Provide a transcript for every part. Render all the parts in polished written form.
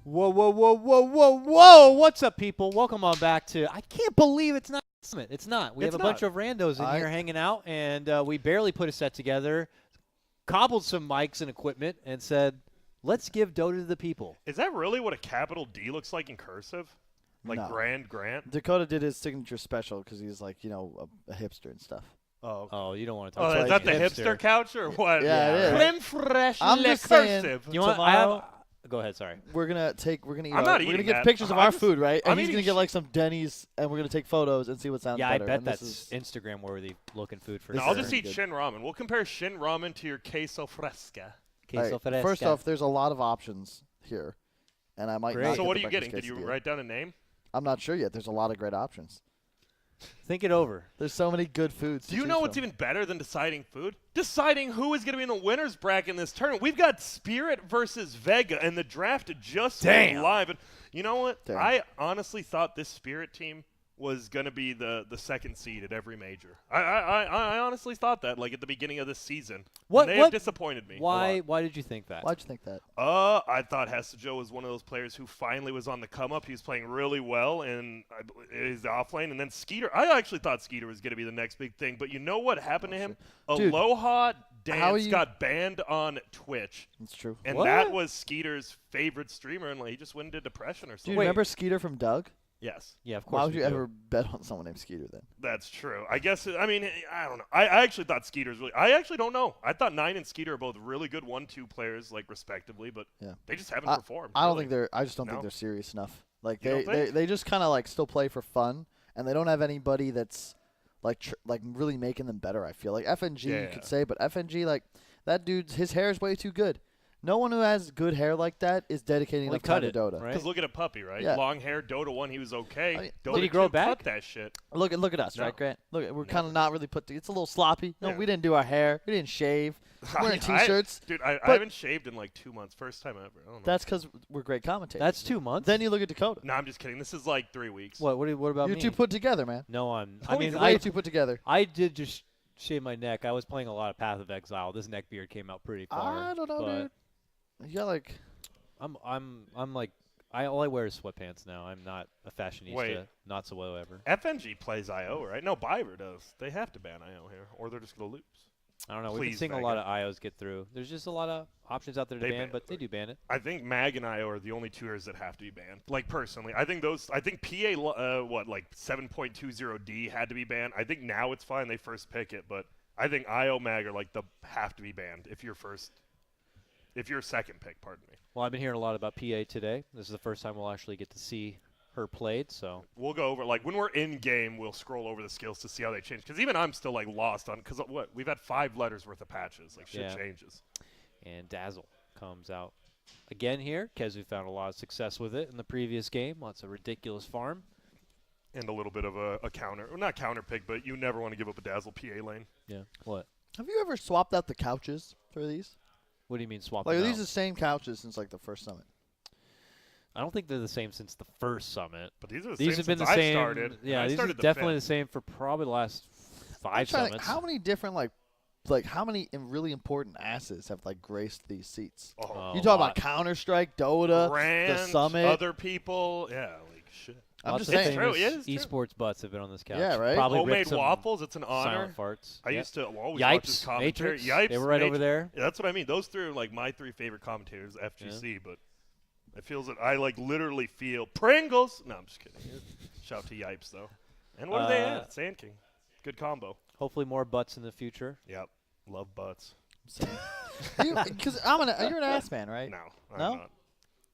Whoa, whoa, whoa, whoa, whoa, whoa. What's up, people? Welcome on back to, I can't believe it's not Summit. It's not. We have a bunch of randos in here hanging out, and we barely put a set together, cobbled some mics and equipment, and said, let's give Dota to the people. Is that really what a capital D looks like in cursive? Like No. Grand Grant? Dakota did his signature special because he's like, you know, a hipster and stuff. Oh, Oh, you don't want to talk is about that the hipster couch or what? Yeah, it is. Creme fraiche I'm le just saying, cursive. You want? Go ahead. Sorry. We're gonna eat. I'm not we're gonna eating get that. pictures of I'm our just- food, right? I'm And he's gonna eating get like some Denny's, and we're gonna take photos and see what sounds Yeah, I better. bet and that's this is, Instagram worthy looking food for This No, sure. I'll just eat good. Shin Ramen. We'll compare Shin Ramen to your queso fresca. Queso all right, fresca. first off, there's a lot of options here, and I might. Great. Not So get what the are you getting? breakfast Did you quesadilla. write down a name? I'm not sure yet. There's a lot of great options. think it over. There's so many good foods. Do you know what's even better than deciding food? Deciding who is going to be in the winner's bracket in this tournament. We've got Spirit versus Vega, and the draft just went live. And you know what? Damn. I honestly thought this Spirit team was going to be the second seed at every major. I honestly thought that, like, at the beginning of this season. What- And they what- have disappointed me. a Why? lot. Why did you think that? Why'd you think that? I thought Hestajo was one of those players who finally was on the come up. He was playing really well in his off lane, and then Skeeter. I actually thought Skeeter was going to be the next big thing, but you know what happened to him? Dude, Aloha how Dance you- got banned on Twitch, It's true. and What? that was Skeeter's favorite streamer, and like, he just went into depression or Do something. you remember Skeeter from Doug? Yes, Yeah, of course. Why would we you do. ever bet on someone named Skeeter then? that's true. I guess. I mean, I don't know. I actually thought Skeeter's really. I actually don't know. I thought Nine and Skeeter are both really good 1-2 players, like respectively, but Yeah. they just haven't performed. I don't really. think they're. I just don't No? think they're serious enough. Like You don't think? they just kind of like still play for fun, and they don't have anybody that's like really making them better. I feel like FNG you Yeah. could say, but FNG like that dude's his hair is way too good. No one who has good hair like that is dedicating Well, he enough time cut to it, Dota. right? Because look at a puppy, right? Yeah. Long hair, Dota 1, he was okay. I mean, Dota Did he grow 2, back? Cut that shit. Look at us, No. right, Grant? Look, we're No. kind of not really put. It's a little sloppy. No, Yeah. we didn't do our hair. We didn't shave. We're wearing t-shirts. Dude, I But- haven't shaved in like 2 months. First time ever. I don't know. That's because we're great commentators. That's 2 months. Then you look at Dakota. No, I'm just kidding. This is like 3 weeks. What? What about You're me? too put together, man. No, I'm. I I mean, you're way I too put together. I did just shave my neck. I was playing a lot of Path of Exile. This neck beard came out pretty far. I don't know, but dude. You got like. I'm like all I wear is sweatpants now. I'm not a fashionista, Wait. not whatsoever. FNG plays IO, right? No, Byver does. They have to ban IO here, or they're just going to lose. I don't know. We've been Please, seeing a Vega. lot of IOs get through. There's just a lot of options out there to They ban, ban but it, they but- do ban it. I think Mag and IO are the only two areas that have to be banned. Like, personally. I think PA, like 7.20D had to be banned. I think now it's fine. They first pick it, but I think IO Mag are like have to be banned if you're second pick, pardon me. Well, I've been hearing a lot about PA today. This is the first time we'll actually get to see her played, so We'll go over, like, when we're in game, we'll scroll over the skills to see how they change. Because even I'm still, like, lost on, because what? We've had 5 letters worth of patches. Like, shit Yeah. changes. and Dazzle comes out again here. Kezu found a lot of success with it in the previous game. Lots of ridiculous farm. And a little bit of a counter. Well, not counter pick, but you never want to give up a Dazzle PA lane. Yeah. What? Have you ever swapped out the couches for these? What do you mean swap? Like, are them these out? the same couches since like the first summit? I don't think they're the same since the first summit. But these are the These same have been since the I same. started. Yeah, I these are started the definitely the fifth. same for probably the last I'm 5 trying to summits. think, how many different like how many really important asses have like graced these seats? Oh, You A talk lot. about Counter Strike, Dota, Grant, the summit. other people. Yeah, like, shit. I'm Lots just of saying. True, famous yeah, it's true. esports butts have been on this couch. Yeah, right? Probably Homemade ripped some waffles, it's an honor. silent farts. I Yep. used to always watch his Yipes, commentary. Matrix. Yipes, They were right over Matrix. there. Yeah, that's what I mean. Those three are like my 3 favorite commentators, FGC, but it feels that I like literally feel Pringles. No, I'm just kidding. Shout to Yipes though. And what are they at? Sand King. Good combo. Hopefully more butts in the future. Yep. Love butts. Because you're an ass man, right? No, I'm No? not.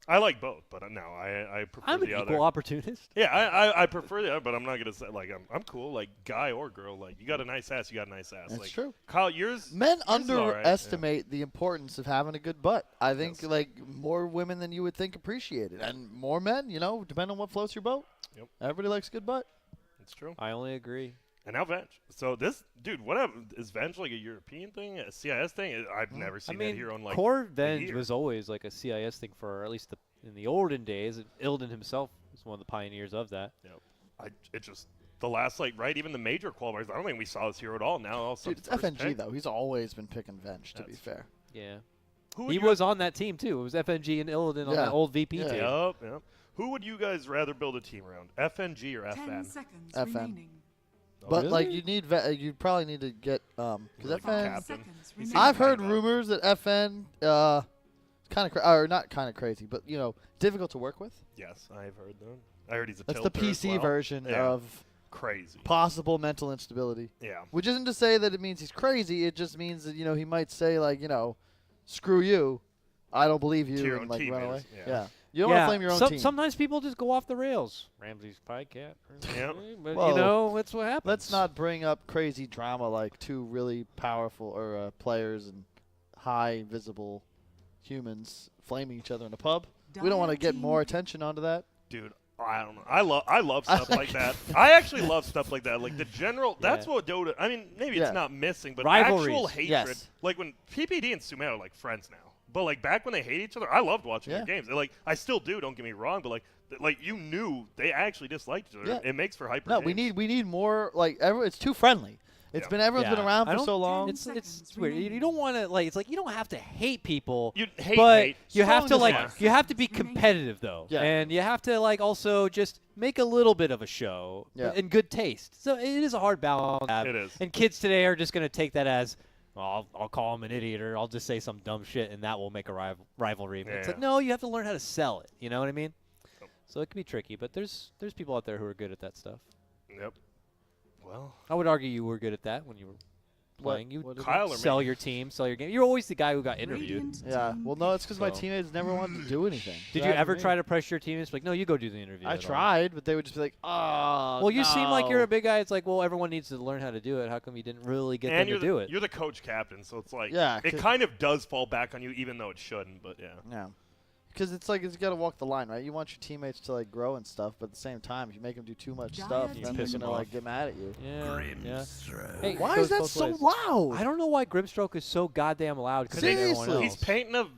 I like both, but no, I prefer I'm an the other. equal opportunist. Yeah, I prefer the other, but I'm not gonna say like I'm cool. Like guy or girl, like you got a nice ass, you got a nice ass. That's like, true. Kyle, yours. Men yours is all right, yeah. underestimate the importance of having a good butt. I think Yes. like more women than you would think appreciate it, and more men. You know, depending on what floats your boat. Yep. Everybody likes a good butt. It's true. I only agree. And now Venge. So this dude, what is Venge like a European thing, a CIS thing? I've never I seen mean, that here on like. Core Venge year. was always like a CIS thing for at least in the olden days. Ilden himself was one of the pioneers of that. It just the last like right even the major qualifiers. I don't think we saw this hero at all. Now all of a Dude, sudden it's first FNG pick. though. He's always been picking Venge. To be That's fair. Yeah. He was on that team too. It was FNG and Illidan on that old VP team. Yep. Who would you guys rather build a team around? FNG or 10 FN? seconds FN. remaining. But really? like you probably need to get because Like FN. captain. Seconds He seems I've kind heard of rumors that FN kind of or not kind of crazy, but difficult to work with. Yes, I've heard that. I heard he's a That's the tilter as PC well. version Yeah. of Crazy. possible mental instability. Yeah. Which isn't to say that it means he's crazy. It just means that he might say like screw you, I don't believe To you, your and own like run away. teammates, yeah. Yeah, you don't want to blame your own team. Sometimes people just go off the rails. Ramsey's probably cat. Yep. But Whoa. that's what happens. Let's not bring up crazy drama like two really powerful or players and high visible humans flaming each other in a pub. We don't want to get more attention onto that. Dude, I don't know. I love stuff like that. I actually love stuff like that. Like the general, that's what Dota. I mean, maybe Yeah. it's not missing, but Rivalries. actual hatred. Yes. Like when PPD and Sumail are like friends now. But like back when they hate each other, I loved watching their games. Like I still do. Don't get me wrong. But like you knew they actually disliked each other. Yeah. It makes for hyper. No, games. we need more. Like it's too friendly. It's Yeah. been everyone's been around I for don't- so long. It's seconds weird. You remaining. don't want to it's like you don't have to hate people. You hate, but hate. you have to Strong desire. you have to be Seconds remaining. competitive though, Yeah. and you have to also just make a little bit of a show in good taste. So it is a hard balance. to have. It is. And kids today are just going to take that as, I'll call him an idiot or I'll just say some dumb shit and that will make a rivalry. But it's like, Yeah. no, you have to learn how to sell it. You know what I mean? So it can be tricky, but there's people out there who are good at that stuff. Yep. Well, I would argue you were good at that when you were playing. You what is Kyle or sell me? your team, sell your game. You're always the guy who got interviewed. Radiant Yeah. team Well, no, it's because my So- teammates never wanted to do anything. Did That you happened ever me. try to pressure your teammates? Like, no, you go do the interview. I at all. tried, but they would just be like, "Oh." Well, you seem like no." you're a big guy. It's like, well, everyone needs to learn how to do it. How come you didn't really get and them to do it? you're the coach captain, so it's like Yeah, it kind of does fall back on you, even though it shouldn't. But yeah. Yeah. Because it's like you got to walk the line, right? You want your teammates to like grow and stuff, but at the same time, if you make them do too much stuff, Giant then they're piss 'em gonna like off. get mad at you. Yeah. Hey, Why goes is that both so ways. loud? I don't know why Grimstroke is so goddamn loud. Because everyone Seriously. else. He's painting a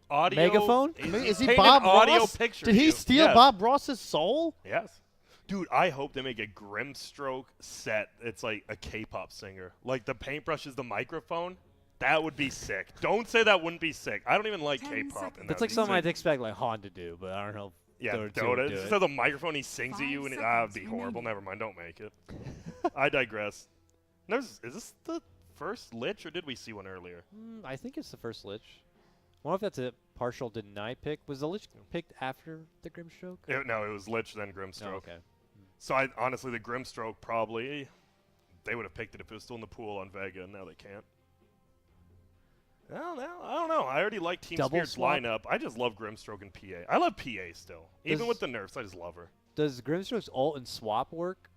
audio Megaphone? Is he painting Bob an audio Ross? picture? Did of he you. steal Yes. Bob Ross's soul? Yes. Dude, I hope they make a Grimstroke set. It's like a K-pop singer. Like the paintbrush is the microphone. That would be sick. Don't say that wouldn't be sick. I don't even like 10 K-pop. seconds. and That's that like would be something sick. I'd expect like Han to do, but I don't know. Yeah, Dota 2 Dota. would do Instead it. of the microphone, he sings at 5 you, and it'd seconds be horrible. remaining. Never mind. Don't make it. I digress. Is this the first Lich, or did we see one earlier? I think it's the first Lich. I wonder if that's a partial deny pick. Was the Lich picked after the Grimstroke? No, it was Lich, then Grimstroke. Oh, okay. So honestly, the Grimstroke probably, they would have picked it if it was still in the pool on Vega, and now they can't. I don't know. I already like Team Double Spirit's swap? lineup. I just love Grimstroke and PA. I love PA still. Even with the nerfs, I just love her. Does Grimstroke's ult and swap work?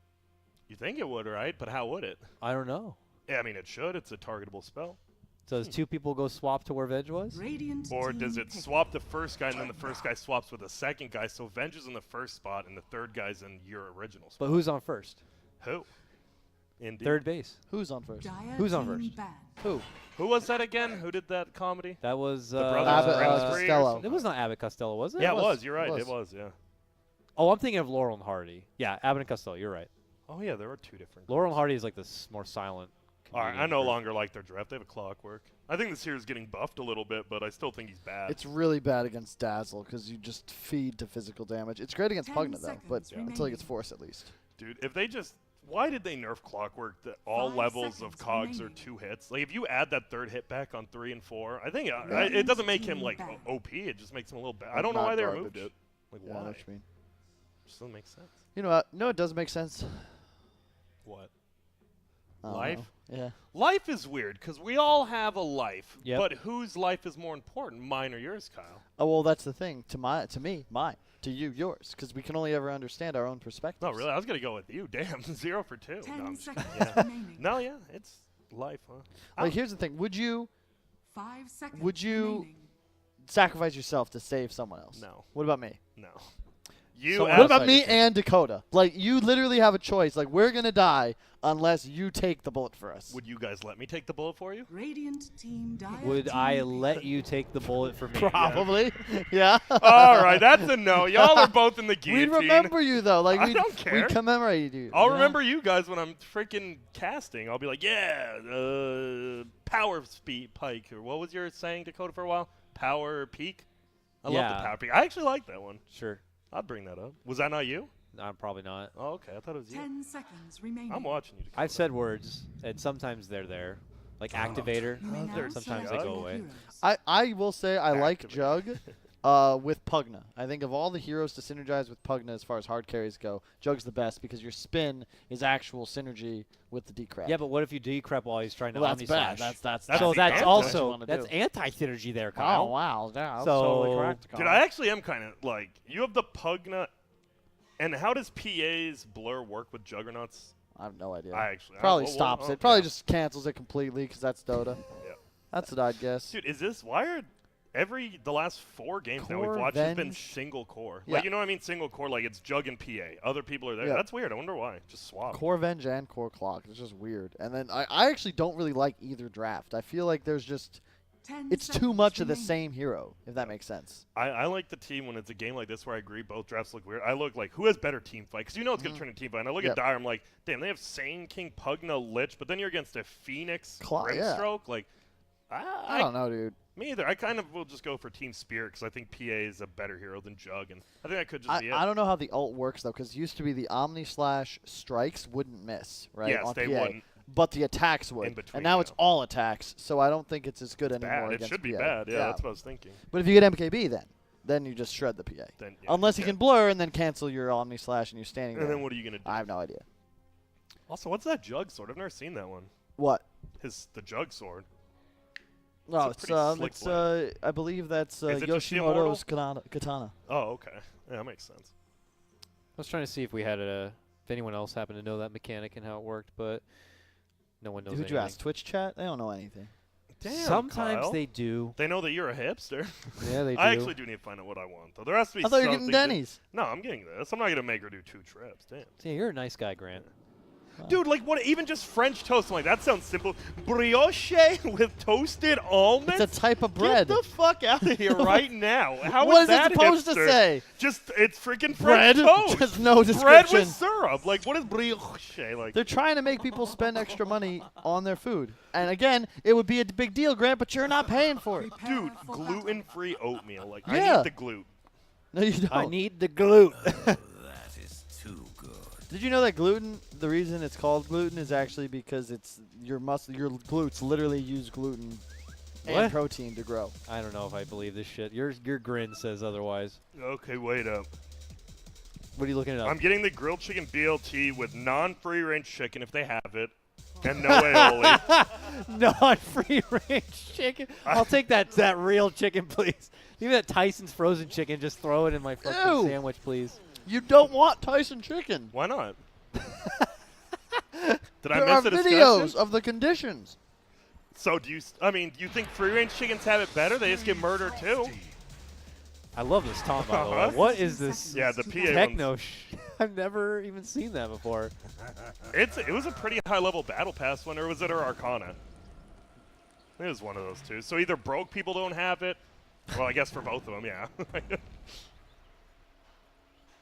You think it would, right? But how would it? I don't know. Yeah, I mean, it should. It's a targetable spell. So does two people go swap to where Veg was? Radiant Or team does it pick. swap the first guy, and then the first guy swaps with the second guy, so Venge is in the first spot, and the third guy's in your original spot? But who's on first? Who? Indeed. Third base. Who's on first? Dire Who's on team first? banned. Who? Who was that again? Who did that comedy? That was The brothers Abbott, Grimm's Costello. Free or Costello. something? It was not Abbott Costello, was it? Yeah, it was. was. You're right. It It was, yeah. Oh, I'm thinking of Laurel and Hardy. Yeah, Abbott and Costello. You're right. Oh, yeah, there were two different. Laurel and Hardy is like the more silent. All right, I comedian no group. longer like their draft. They have a clockwork. I think this here is getting buffed a little bit, but I still think he's bad. It's really bad against Dazzle because you just feed to physical damage. It's great against 10 Pugna though, but seconds until he gets remaining. forced at least. Dude, if they just... Why did they nerf clockwork that all 5 levels of seconds cogs are remaining. 2 hits? Like, if you add that third hit back on 3 and 4, I think it Radiant doesn't make him, team like, banned. OP. It just makes him a little bad. I Like, don't know not why they garbage. removed it. Like, Yeah, I know why? what you mean. Just doesn't make sense. You know what? No, it does make sense. What? I don't Life? know. Yeah. Life is weird, because we all have a life. Yep. But whose life is more important, mine or yours, Kyle? Oh well, that's the thing. To me, mine. To you, yours. Because we can only ever understand our own perspectives. No, really, I was going to go with you. Damn, 0 for 2. 10 No, I'm just- seconds yeah. remaining. No, yeah, it's life, huh? Like, here's the thing. Would you 5 seconds Would you- remaining. sacrifice yourself to save someone else? No. What about me? No. You What about me and Dakota? Like, you literally have a choice. Like, we're going to die unless you take the bullet for us. Would you guys let me take the bullet for you? Radiant team Would I let you take the bullet for me? Probably. Yeah. All right, that's a no. Y'all are both in the We guillotine. remember you, though. Like, I don't care. We commemorate you. I'll remember you guys when I'm freaking casting. I'll be like, yeah, power speed pike. Or what was your saying, Dakota, for a while? Power peak? I love the power peak. I actually like that one. Sure. I'd bring that up. Was that not you? I'm probably not. Oh, okay. I thought it was you. 10 seconds remaining. I'm watching you, Dakota. I've said words, and sometimes they're there. Like activator. Sometimes they go away. I will say I like Jug Activator. with Pugna. I think of all the heroes to synergize with Pugna as far as hard carries go, Jug's the best because your spin is actual synergy with the decrep. Yeah, but what if you decrep while he's trying to Well, omni that's bad. slash? That's So the that's anti- also do. that's anti-synergy there, Kyle. Oh, wow. Yeah, that's So- totally correct. Dude, I actually am kind of like, you have the Pugna. And how does PA's blur work with Juggernauts? I have no idea. I actually Probably well, stops oh, it. Probably yeah. just cancels it completely because that's Dota. Yeah. That's what I'd guess. Dude, is this why are the last 4 games now Core we've watched has been Venge? single core? Yeah. Like, you know what I mean? Single core, like it's Jug and PA. Other people are there. Yeah. That's weird. I wonder why. Just swap. Core Venge and Core Clock. It's just weird. And then I actually don't really like either draft. I feel like there's just 10 it's too seconds much of the remaining. same hero, if that makes sense. I like the team when it's a game like this where I agree both drafts look weird. I look like who has better team fight because you know it's going to turn into team fight. And I look Yep. at Dire, I'm like, damn, they have Sane King, Pugna, Lich, but then you're against a Phoenix, Yeah. Grimstroke. Like, I don't know, dude. Me either. I kind of will just go for Team Spirit because I think PA is a better hero than Jug, and I think that could just be it. I don't know how the ult works, though, because it used to be the Omni Slash strikes wouldn't miss, right? Yes, on they PA, wouldn't. But the attacks would. In between, and now yeah. it's all attacks, so I don't think it's as good anymore Bad. It against should be PA. bad. Yeah, that's what I was thinking. But if you get MKB, then you just shred the PA. Then, yeah, Unless you can blur and then cancel your Omni Slash and you're standing And there. then what are you gonna do? I have no idea. Also, what's that Jug sword? I've never seen that one. What? The Jug sword. No, It's a pretty slick blade. I believe that's Is it just the Yoshimoto's katana. Oh, okay. Yeah, that makes sense. I was trying to see if we had if anyone else happened to know that mechanic and how it worked, but no one knows Who'd anything. you ask? Twitch chat? They don't know anything. Damn, Sometimes Kyle. they do. They know that you're a hipster. Yeah, they do. I actually do need to find out what I want, though. There has to be I thought you were something getting Denny's. No, I'm getting this. I'm not gonna make her do 2 trips. Damn. Yeah, you're a nice guy, Grant. Dude, like what? Even just French toast. I'm like, that sounds simple. Brioche with toasted almonds. It's a type of bread. Get the fuck out of here right now. How What is is it that supposed to hipster? say? Just it's freaking Bread? French toast. Just no Bread description. with syrup. Like what is brioche? Like They're trying to make people spend extra money on their food. And again, it would be a big deal, Grant, but you're not paying for it. dude, gluten-free oatmeal. Like I Yeah. need the gluten. No, you don't. I need the glute. Did you know that gluten, the reason it's called gluten is actually because it's your glutes literally use gluten and What? protein to grow. I don't know if I believe this shit. Your grin says otherwise. Okay, wait up. What are you looking at? I'm getting the grilled chicken BLT with non-free range chicken if they have it, and no aioli. Not free range chicken. I'll take that real chicken, please. Give me that Tyson's frozen chicken. Just throw it in my fucking Ew. sandwich, please. You don't want Tyson chicken. Why not? Did There I are miss a videos discussion? of the conditions. So do you? I mean, do you think free-range chickens have it better? They just get murdered too. I love this taunt, by the way. What is this Yeah, the PA techno? I've never even seen that before. It was a pretty high-level battle pass one, or was it our Arcana? It was one of those two. So either broke people don't have it. Well, I guess for both of them, yeah.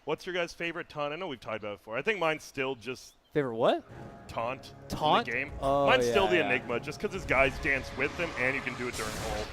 What's your guys' favorite taunt? I know we've talked about it before. I think mine's still just Favorite what? taunt. Taunt? In the game. Oh, Mine's still yeah, the yeah. Enigma, just because his guys dance with him, and you can do it during hold.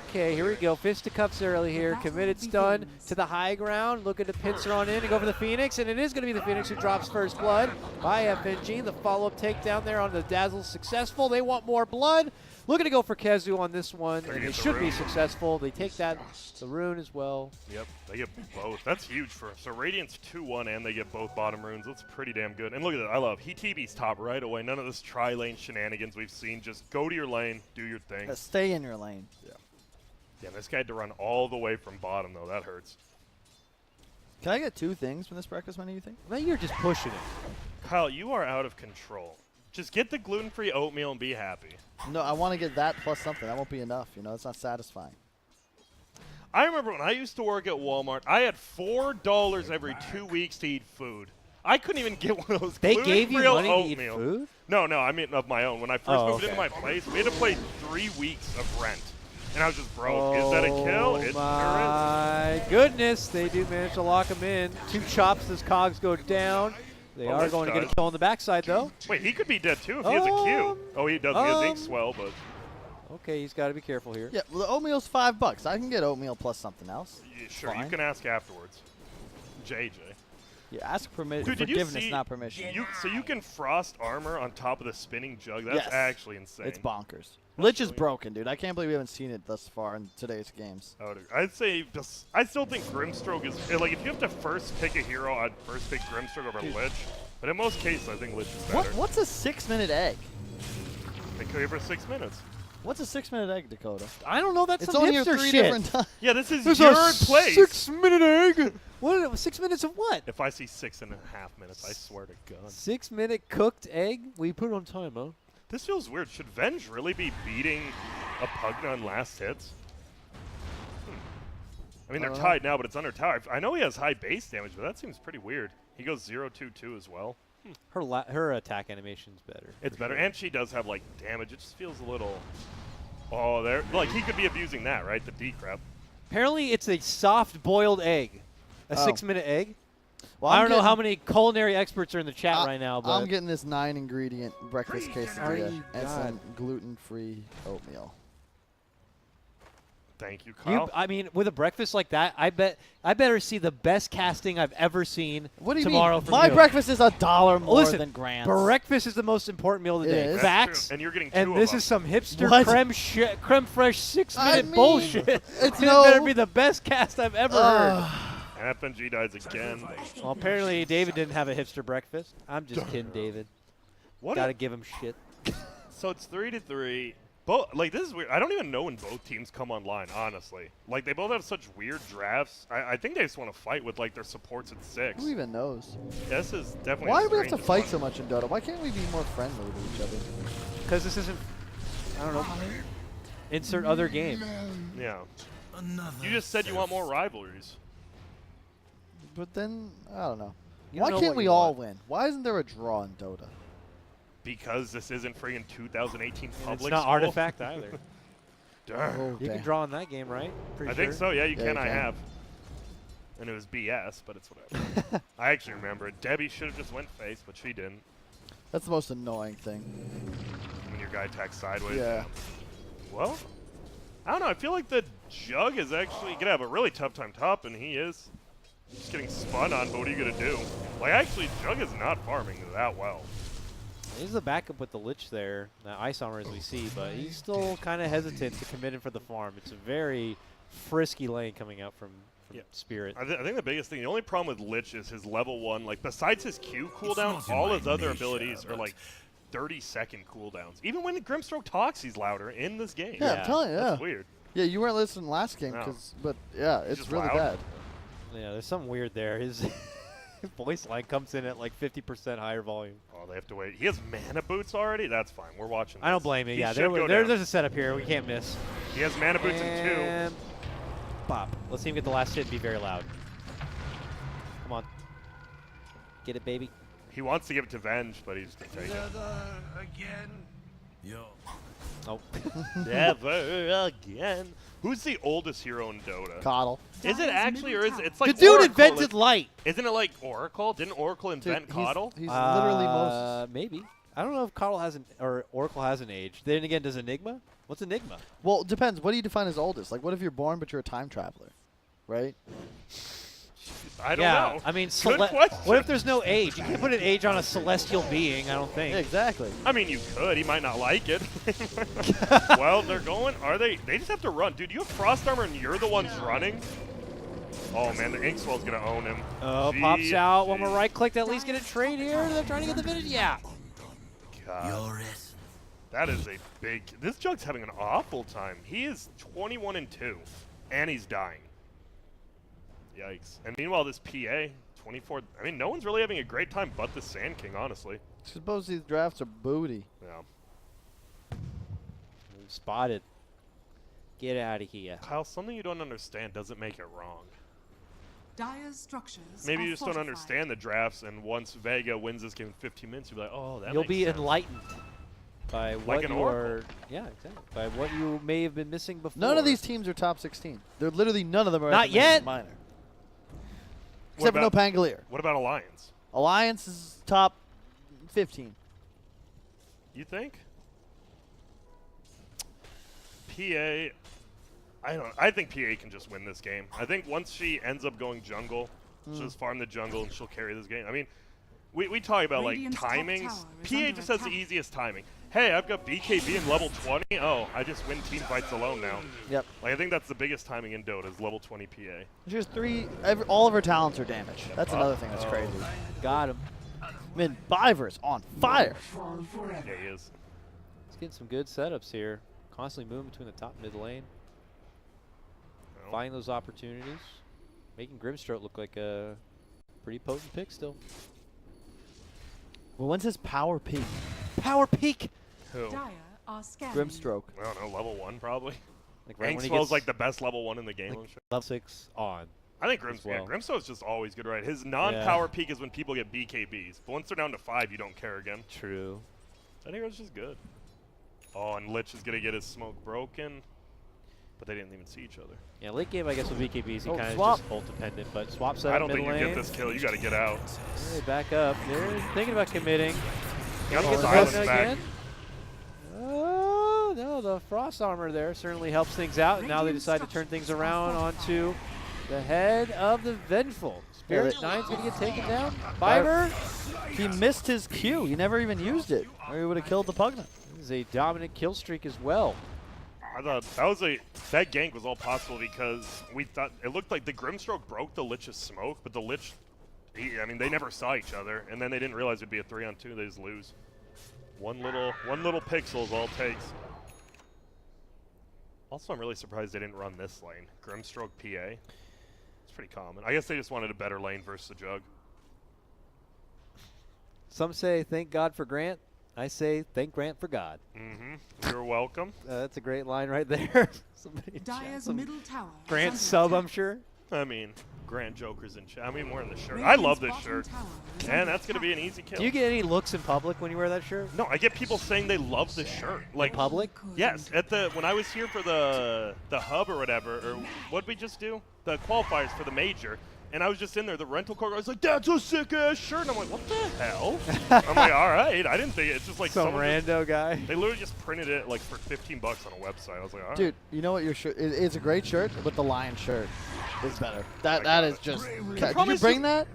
Okay, here we go. Fisticuffs early here. Committed stun to the high ground. Looking to pincer on in and go for the Phoenix, and it is going to be the Phoenix who drops first blood by FNG. The follow-up takedown there on the Dazzle successful. They want more blood. Looking to go for Kezu on this one, They're and gonna they get the should be rune. successful. They take that, the rune as well. Yep, they get both. That's huge for so Radiant's 2-1, and they get both bottom runes. That's pretty damn good. And look at that. I love he TB's top right away. None of this tri-lane shenanigans we've seen. Just go to your lane, do your thing. Stay in your lane. Yeah, this guy had to run all the way from bottom, though. That hurts. Can I get 2 things from this breakfast menu, you think? Now you're just pushing it. Kyle, you are out of control. Just get the gluten-free oatmeal and be happy. No, I want to get that plus something. That won't be enough. You know, it's not satisfying. I remember when I used to work at Walmart, I had $4 every 2 weeks to eat food. I couldn't even get one of those They gave you gluten-free money to eat oatmeal. food? No, I mean of my own. When I first moved into my place, we had to pay 3 weeks of rent. And I was just broke. Is that a kill? It My goodness, they do manage to lock him in. 2 chops as cogs go down. They Well, are this going to get a does. kill on the backside, though. Wait, he could be dead too if he has a Q. Oh, he doesn't. He has ink swell, but Okay, he's got to be careful here. Yeah, well, the oatmeal's $5. I can get oatmeal plus something else. yeah, sure, you Fine. can ask afterwards. JJ. Yeah, ask Dude, did you forgiveness, see- not permission. So you can frost armor on top of the spinning jug. That's Yes. actually insane. It's bonkers. Lich is really- broken, dude. I can't believe we haven't seen it thus far in today's games. Oh, dude. I'd say I still think Grimstroke is like if you have to first pick a hero, I'd first pick Grimstroke over Lich. But in most cases, I think Lich is better. What's a 6-minute egg? They kill you for 6 minutes. What's a 6-minute egg, Dakota? I don't know. That's It's some only here hipster 3 shit. different times. Yeah, this is There's your a place. 6-minute egg. What? 6 minutes of what? If I see 6.5 minutes, I swear to God. 6-minute cooked egg? We put it on time, huh? This feels weird. Should Venge really be beating a Pugna on last hits? I mean, they're tied now, but it's under tower. I know he has high base damage, but that seems pretty weird. He goes 0-2-2 as well. Her attack animation's better. It's for better, sure. and she does have like damage. It just feels a little. Oh, there. Like he could be abusing that, right? The D crap. Apparently, it's a soft boiled egg. A Oh. 6-minute egg. Well, I I'm don't know getting- how many culinary experts are in the chat right now, but I'm getting this 9-ingredient breakfast Are quesadilla you and God. some gluten-free oatmeal. Thank you, Kyle. I mean, with a breakfast like that, I better see the best casting I've ever seen What do you tomorrow mean? from My you. breakfast is $1 more Listen, than Grant's. breakfast is the most important meal of the It day. is. That's Facts. true. And you're getting 2 And of this them. is some hipster What? creme fraiche 6-minute mean, bullshit. it's it no- better be the best cast I've ever heard. FNG dies again. Well, apparently David didn't have a hipster breakfast. I'm just kidding, David. What? Gotta give him shit. So it's 3-3. Both like this is weird. I don't even know when both teams come online. Honestly, like they both have such weird drafts. I think they just want to fight with like their supports at 6. Who even knows? Yeah, this is definitely. Why the do we have to strangest fight one. so much in Dota? Why can't we be more friendly with each other? Because this isn't, I don't know, insert other game. Yeah. You just said you want more rivalries. But then, I don't know. You Why don't know can't what we you all want. win? Why isn't there a draw in Dota? Because this isn't friggin' 2018 And public it's not school. Artifact either. Darn. Oh, You can damn. draw in that game, right? Pretty I think sure. so. Yeah, you Yeah, can. you I can. have. And it was BS, but it's whatever. I actually remember it. Debbie should have just went face, but she didn't. That's the most annoying thing. When your guy attacks sideways. Yeah. Well, I don't know. I feel like the Jug is actually gonna have a really tough time top, and he is. Just getting spun on, but what are you gonna do? Like, actually, Jug is not farming that well. He's the backup with the Lich there, Ice Armor as we see, but he's still kind of hesitant to commit in for the farm. It's a very frisky lane coming out from Spirit. I think the biggest thing, the only problem with Lich is his level 1. Like, besides his Q cooldown, all his other abilities are like 30-second cooldowns. Even when Grimstroke talks, he's louder in this game. Yeah, I'm telling you. That's Yeah. weird. Yeah, you weren't listening last game, No. but yeah, He's it's just really loud. bad. Yeah, there's something weird there. His voice line comes in at like 50% higher volume. Oh, they have to wait. He has mana boots already? That's fine. We're watching I don't this. blame you. He Yeah, should go down. there's a setup here. We can't miss. He has mana boots in 2. And bop. Let's see him get the last hit and be very loud. Come on. Get it, baby. He wants to give it to Venge, but he's going to take it. Oh. Never again. Who's the oldest hero in Dota? Coddle. Is it actually, or is it? It's like The dude Oracle, invented like- light. Isn't it like Oracle? Didn't Oracle Dude, invent Coddle? He's literally most. Maybe. I don't know if Coddle hasn't or Oracle hasn't aged. Then again, does Enigma? What's Enigma? Well, it depends. What do you define as oldest? Like, what if you're born but you're a time traveler, right? I don't yeah, know. I mean, Good question. what if there's no age? You can't put an age on a celestial being. I don't think. Exactly. I mean, you could. He might not like it. Well, they're going. Are they? They just have to run. Dude, you have Frost Armor and you're the ones running? Oh, man, the Inkswell's going to own him. Oh, pops out. One more right click to at least get a trade here. They're trying to get the finish. Yeah. God. That is a big... This Jug's having an awful time. He is 21-2, and he's dying. Yikes. And meanwhile, this PA, 24... I mean, no one's really having a great time but the Sand King, honestly. Suppose these drafts are booty. Yeah. Spotted. Get out of here. Kyle, something you don't understand doesn't make it wrong. Dire's structures Maybe are you just don't fortified. understand the drafts, and once Vega wins this game in 15 minutes, you'll be like, oh, that You'll makes be sense. enlightened by what an you oracle. are. Yeah, exactly. By what you may have been missing before. None of these teams are top 16. They're literally none of them are Not at the yet. minor. What Except for no about- Pangolier. What about Alliance? Alliance is top 15. You think? PA, I think PA can just win this game. I think once she ends up going jungle, she'll just farm the jungle and she'll carry this game. I mean, we talk about Radiant's like top timings. tower is PA under just has the attack. easiest timing. Hey, I've got BKB in level 20. Oh, I just win team fights alone now. Yep. Like I think that's the biggest timing in Dota is level 20 PA. She's all of her talents are damage. That's another thing that's crazy. Got him. I mean, Biver's on fire. Yeah, he is. He's getting some good setups here. Constantly moving between the top and mid lane. Well, Finding those opportunities. Making Grimstroke look like a pretty potent pick still. Well, when's his power peak? Power peak! who? Dire are scanning. Grimstroke. I don't know, level 1 probably. Like right when he Angstwell's gets like the best level 1 in the game. like I'm sure. level 6 on. I think as well. Grimstone's just always good, right? His non-power peak is when people get BKBs. But once they're down to 5, you don't care again. True. That hero's just good. Oh, and Lich is going to get his smoke broken. But they didn't even see each other. Yeah, late game I guess with BKBs he Oh, kind of swap. just ult dependent, but swap set I up don't mid think you lane. get this kill. You got to get out. Hey, back up. They're thinking about committing. Got Gonna the get silence Vega back. again. Oh, no, the frost armor there certainly helps things out. And now they decide to turn things around onto the head of the Vengeful. Spirit Yeah, 9's going to get taken down. Biver. He missed his Q. He never even used it, or he would have killed the Pugna. This is a dominant kill streak as well. I thought that gank was all possible because we thought it looked like the Grimstroke broke the Lich's smoke, but the Lich, I mean, they never saw each other, and then they didn't realize it'd be a 3-on-2. They just lose. One little pixel is all it takes. Also, I'm really surprised they didn't run this lane. Grimstroke PA. It's pretty common. I guess they just wanted a better lane versus the Jug. Some say thank God for Grant. I say thank Grant for God. Mm-hmm. You're welcome. That's a great line right there. Somebody in chat, Dire's some middle tower. is Grant under sub, attack. I'm sure. I mean, Grant Joker's in chat. I mean, wearing the shirt. I love this Radiant's shirt. bottom tower is And under that's going to be an attack. easy kill. Do you get any looks in public when you wear that shirt? No, I get people saying they love this shirt. Like Public? Yes, at when I was here for the hub or whatever, or what we just do, the qualifiers for the major, and I was just in there, the rental car guy was like, "That's a sick ass shirt." And I'm like, "What the hell?" I'm like, "All right, I didn't think it. It's just like Some someone rando guy. They literally just printed it like for $15 on a website. I was like, "All right." Dude, you know what your shirt? It's a great shirt, but the lion shirt is better. That got is it. just. Did problem you is bring you- that?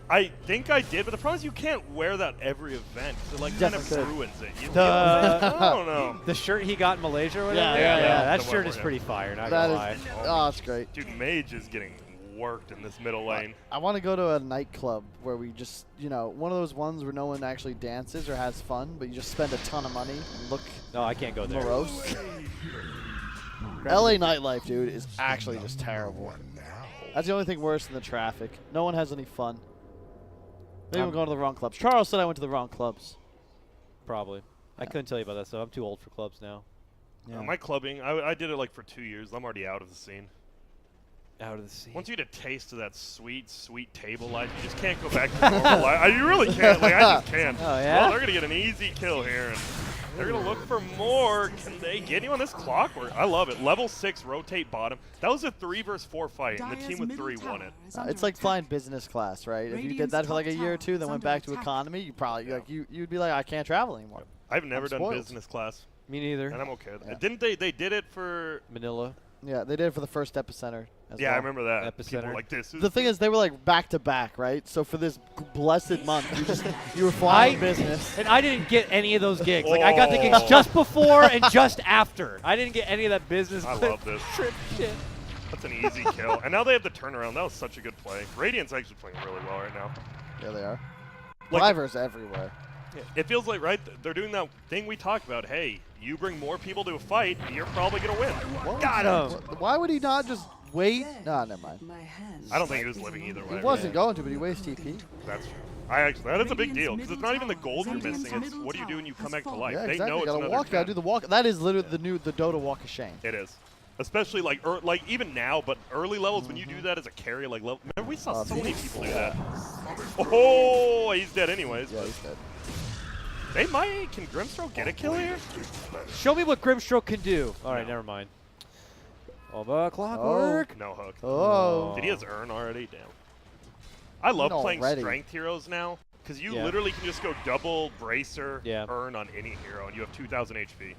I think I did, but the problem is you can't wear that every event. It like kind of Definitely could. ruins it. You The- know? I don't know. The shirt he got in Malaysia or whatever? Yeah, that the shirt one is where- pretty fire, not That gonna lie. is. Oh, it's great. Dude, Mage is getting worked in this middle lane. I want to go to a nightclub where we just, one of those ones where no one actually dances or has fun, but you just spend a ton of money and look No, I can't go there. morose. LA nightlife, dude, is actually just terrible. That's the only thing worse than the traffic. No one has any fun. Maybe I'm going to the wrong clubs. Charles said I went to the wrong clubs. Probably. I couldn't tell you about that stuff. I'm too old for clubs now. Yeah. My clubbing, I did it like for 2 years. I'm already out of the scene. Out of the sea. Once you get a taste of that sweet, sweet table life, you just can't go back to normal life. You really can't. Like, I just can't. Oh, yeah? Well, they're going to get an easy kill here, and they're going to look for more. Can they get you on this clockwork? I love it. Level 6, rotate bottom. That was a 3 versus 4 fight, and the Dire's team with middle 3 won tower it. is under It's like attack. flying business class, right? If you did Radiant's that for like a top year or tower two, is then went under back to attack. economy, you probably Yeah. you'd be like, I can't travel anymore. I've never I'm done spoiled. business class, Me neither. and I'm okay with it. Yeah. Didn't they did it for... Manila. Yeah, they did it for the first epicenter. As Yeah, well. I remember that. People Epicenter. were like, this is... The thing is, they were like back to back, right? So for this blessed month, you were flying business. And I didn't get any of those gigs. Like, I got the gigs Oh. just before and just after. I didn't get any of that business I love this. trip shit. That's an easy kill. And now they have the turnaround. That was such a good play. Radiant's actually playing really well right now. Yeah, they are. Like- Drivers everywhere. It feels like, right, they're doing that thing we talked about. Hey, you bring more people to a fight, you're probably going to win. Got him. Why would he not just wait? No, never mind. I don't think he was living either way. He wasn't going to, but he wastes TP. That's true. That is a big deal, because it's not even the gold you're missing. It's what do you do when you come back to life. Yeah, they exactly. know You it's gotta another walk. You gotta gen. do the walk. That is literally the Dota walk of shame. It is. Especially like like even now, but early levels when you do that as a carry, like level. Remember we saw so many people do that. Oh, he's dead anyways. Yeah, he's dead. They might. Can Grimstroke get a kill here? Show me what Grimstroke can do. All right, No. never mind. Oh, the clockwork. No hook. Oh. Did he has Earn already? Damn. I love playing already. strength heroes now because you Yeah. literally can just go double bracer Yeah. Earn on any hero and you have 2,000 HP.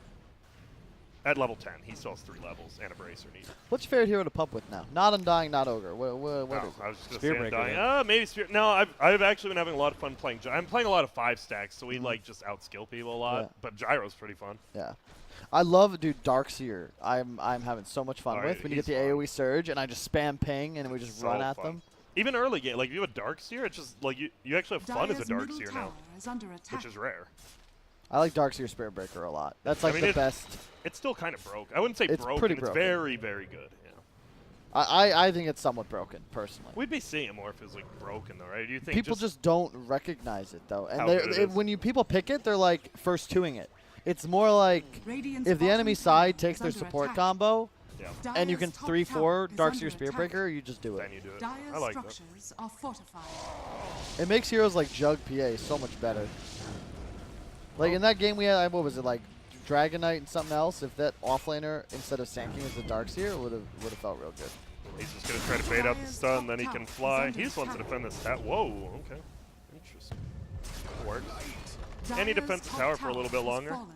At level 10, he still has 3 levels and a bracer needed. What's your favorite hero to pup with now? Not Undying, not Ogre. What No, is it? I was just Spear gonna say breaker, Undying. Maybe Spear. No, I've actually been having a lot of fun playing. I'm playing a lot of 5 stacks, so we like just outskill people a lot. Yeah. But Gyro's pretty fun. Yeah. I love, dude, Darkseer. I'm having so much fun Oh, with when you get he's the fun. AoE surge and I just spam ping and we just So run at fun. them. Even early game, like if you have a Darkseer, it's just like you actually have fun as a Dire's middle Darkseer tower now, is under attack. which is rare. I like Darkseer Spirit Breaker a lot. That's like mean, the it- best. It's still kind of broke. I wouldn't say It's broken. pretty It's broken. very, very good. Yeah. I think it's somewhat broken, personally. We'd be seeing it more if it was like broken, though, right? Do you think People just don't recognize it, though. And How they're- good it is. when you people pick it, they're like first twoing it. It's more like Radiant's if the bottom enemy tower side is takes their under support attack. combo yeah, and you can Dire's top 3-4 tower is Darkseer under Spirit attack. Breaker, you just do it. then you do it. Dire's I like that. structures are fortified. It makes heroes like Jug PA so much better. Like in that game we had, what was it, like Dragon Knight and something else? If that offlaner instead of Sanking was the Darkseer, it would have felt real good. He's just gonna try to bait out the stun, then he can fly. He just wants to defend this tower. Whoa, okay, interesting. Works. And he Dire's defends the top tower for a little bit has longer. fallen.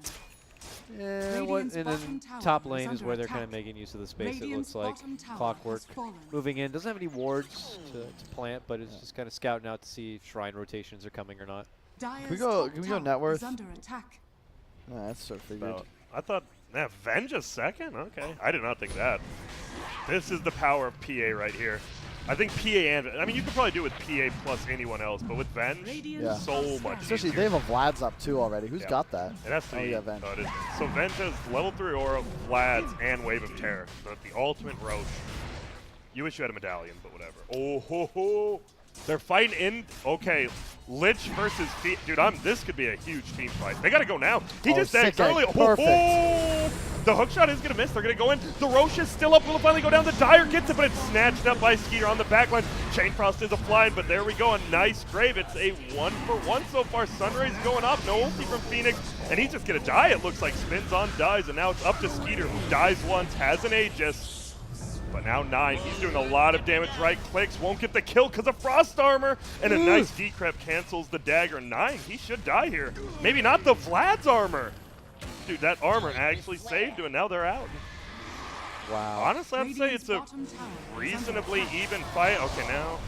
Yeah, Radiant's and bottom then tower top is lane is under where they're kind of attack. making use of the space. It Radiant's looks like bottom tower clockwork has fallen. moving in. Doesn't have any wards to plant, but it's just kind of scouting out to see if shrine rotations are coming or not. Dire's we go- top can we go tower net worth? is under attack. Oh, that's so figured. So, I thought, yeah, Venge's second? Okay. I did not think that. This is the power of PA right here. I think PA and, I mean, you could probably do it with PA plus anyone else, but with Venge, Radiant Yeah. so much Especially easier. they have a Vlad's up too already. Who's Yeah. got that? It has to Oh, be. yeah, Venge. It is. So Venge has level 3 Aura, Vlad's, and Wave of Terror. So the ultimate Roche. You wish you had a medallion, but whatever. Oh ho ho! They're fighting in. Okay, Lich versus dude. This could be a huge team fight. They gotta go now. He Oh, just sick eggs early. egg. Oh, Perfect. oh! The hook shot is gonna miss. They're gonna go in. The Roche is still up. Will it finally go down? The Dire gets it, but it's snatched up by Skeeter on the backline. Chainfrost is a flying, but there we go. A nice grave. It's a 1-for-1 so far. Sunrays going up. No ulti from Phoenix, and he's just gonna die. It looks like spins on, dies, and now it's up to Skeeter, who dies once, has an Aegis. But now 9, he's doing a lot of damage, right clicks, won't get the kill because of Frost Armor, and a nice decrep cancels the dagger. 9, he should die here. Maybe not the Vlad's armor. Dude, that armor actually saved him, and now they're out. Wow. Honestly, I'd say Radiant's it's a bottom tower is under reasonably attack. even fight. Okay, now.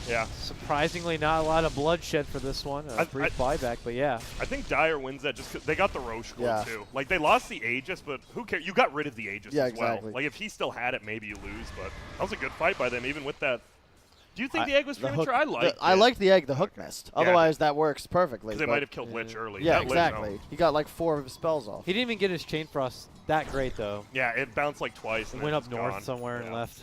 Yeah, Surprisingly, not a lot of bloodshed for this one. A brief buyback, but yeah. I think Dire wins that just because they got the Roche score Yeah. too. Like, they lost the Aegis, but who cares? You got rid of the Aegis Yeah, as well. exactly. Like, if he still had it, maybe you lose, but that was a good fight by them, even with that. Do you think the I- egg was the premature? hook- I liked it. I liked the egg. The hook missed. Yeah, Otherwise, that works perfectly. Because they but- might have killed Lich early. Yeah, That Lich, no. exactly. He got like 4 of his spells off. He didn't even get his chain frost that great though. Yeah, it bounced like twice. It And went then up it's north gone. somewhere and Yeah. left.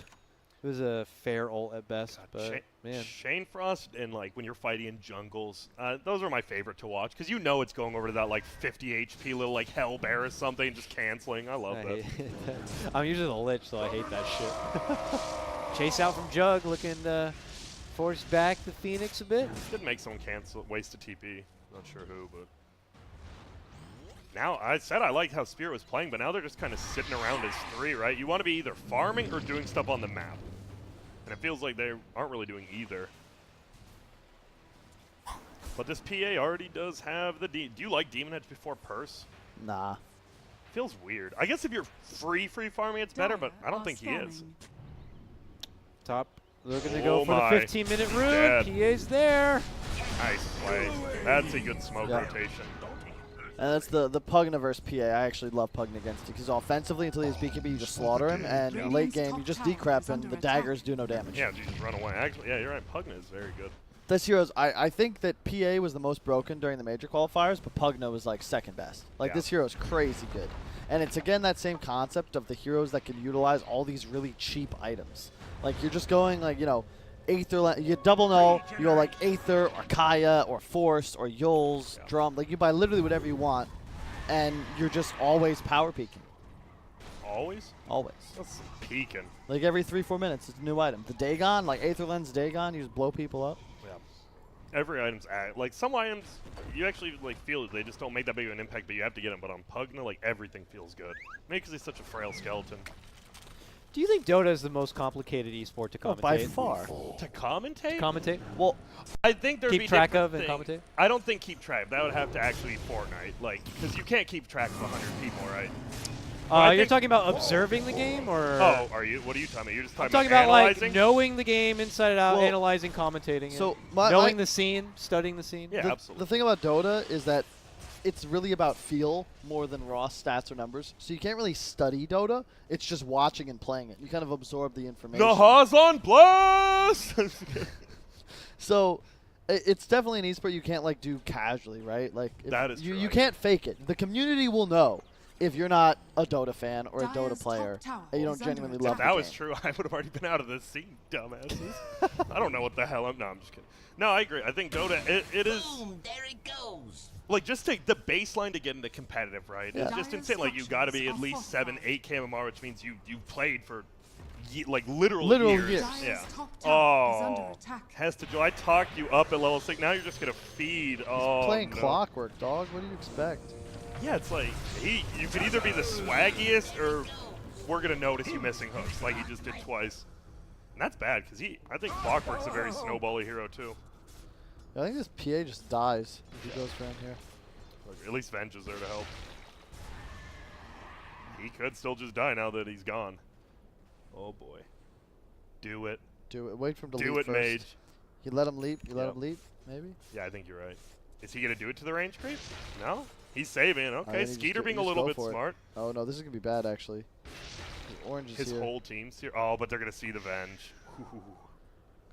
It was a fair ult at best, but man. Shane Frost and like when you're fighting in jungles, those are my favorite to watch because you know it's going over to that like 50 HP little like hell bear or something, just canceling. I love I that. hate that. I'm usually the Lich, so I hate that shit. Chase out from Jug, looking to force back the Phoenix a bit. Did make someone cancel, waste a TP. Not sure who, but now I said I liked how Spirit was playing, but now they're just kind of sitting around as 3, right? You want to be either farming or doing stuff on the map, and it feels like they aren't really doing either. But this PA already does have the do you like Demon Edge before Purse? Nah. Feels weird. I guess if you're free farming, it's better, but I don't think he is. Scanning. Top looking to go Oh for the my. 15-minute route. Dead. PA's there. Nice play. That's a good smoke Yeah. rotation. And that's the Pugniverse PA. I actually love Pugging against it because offensively until he's BKB, you just slaughter him, and late game you just decrep and the daggers do no damage. Yeah, you just run away. Actually, yeah, you're right. Pugna is very good. This hero's I think that PA was the most broken during the major qualifiers, but Pugna was like second best. Like Yeah. this hero's crazy good. And it's again that same concept of the heroes that can utilize all these really cheap items. Like you're just going like, you know, Aether, you double null, you go like Aether or Kaya or Force or Yules, Drum. Like you buy literally whatever you want, and you're just always power peaking. always? Always. That's peeking. Like every 3-4 minutes, it's a new item. The Dagon, like Aether Lens Dagon, you just blow people up. Yeah. Every item's like some items you actually like feel it. They just don't make that big of an impact, but you have to get them. But on Pugna, like everything feels good. Maybe because he's such a frail skeleton. Do you think Dota is the most complicated esport to commentate? Oh, by far. To commentate? Commentate? Well, I think there'd Keep be track different of and things. commentate? I don't think keep track. That would have to actually be Fortnite, like, because you can't keep track of 100 people, right? You're talking about observing the game, or? Oh, are you? What are you talking about? You're just I'm talking talking about like analyzing? knowing the game inside and out, Well, analyzing, commentating, so it. my- knowing my- the scene, studying the scene. Yeah, absolutely. the thing about Dota is that it's really about feel more than raw stats or numbers. So you can't really study Dota. It's just watching and playing it. You kind of absorb the information. Nahas on blast! So it's definitely an esport you can't like do casually, right? Like That is you, true, you I can't fake it. The community will know if you're not a Dota fan or a Dyer's Dota top player tower and you is don't under genuinely attack. love If the that was game. true, I would have already been out of this scene, dumbasses. I don't know what the hell I'm. No, I'm just kidding. No, I agree. I think Dota, it is. Boom, there it goes. Like, just take the baseline to get into competitive, right? Yeah. It's just Dyer's insane. Like, you got to be at structures least are 7, 8 KMR, which means you've played for, like, literal Literal years. Dyer's Yeah. top tower is under Oh, attack. Hesta, I talked you up at level 6. Now you're just going to feed. Oh, Playing no. clockwork, dog. What do you expect? Yeah, it's like, you could either be the swaggiest or we're going to notice you missing hooks like he just did twice. And that's bad, because I think Clockwork's a very snowbally hero, too. I think this PA just dies if he goes around here. Like, at least Venge is there to help. He could still just die now that he's gone. Oh, boy. Do it. Do it. Wait for him to Do leap it, first. Mage. You let him leap. You let Yep. him leap. Maybe. Yeah, I think you're right. Is he going to do it to the range creep? No? He's saving. then Okay, he just Skeeter go- being you a just little go bit for it. smart. Oh no, this is gonna be bad actually. The orange is His here. whole team's here. Oh, but they're going to see the Venge. Ooh.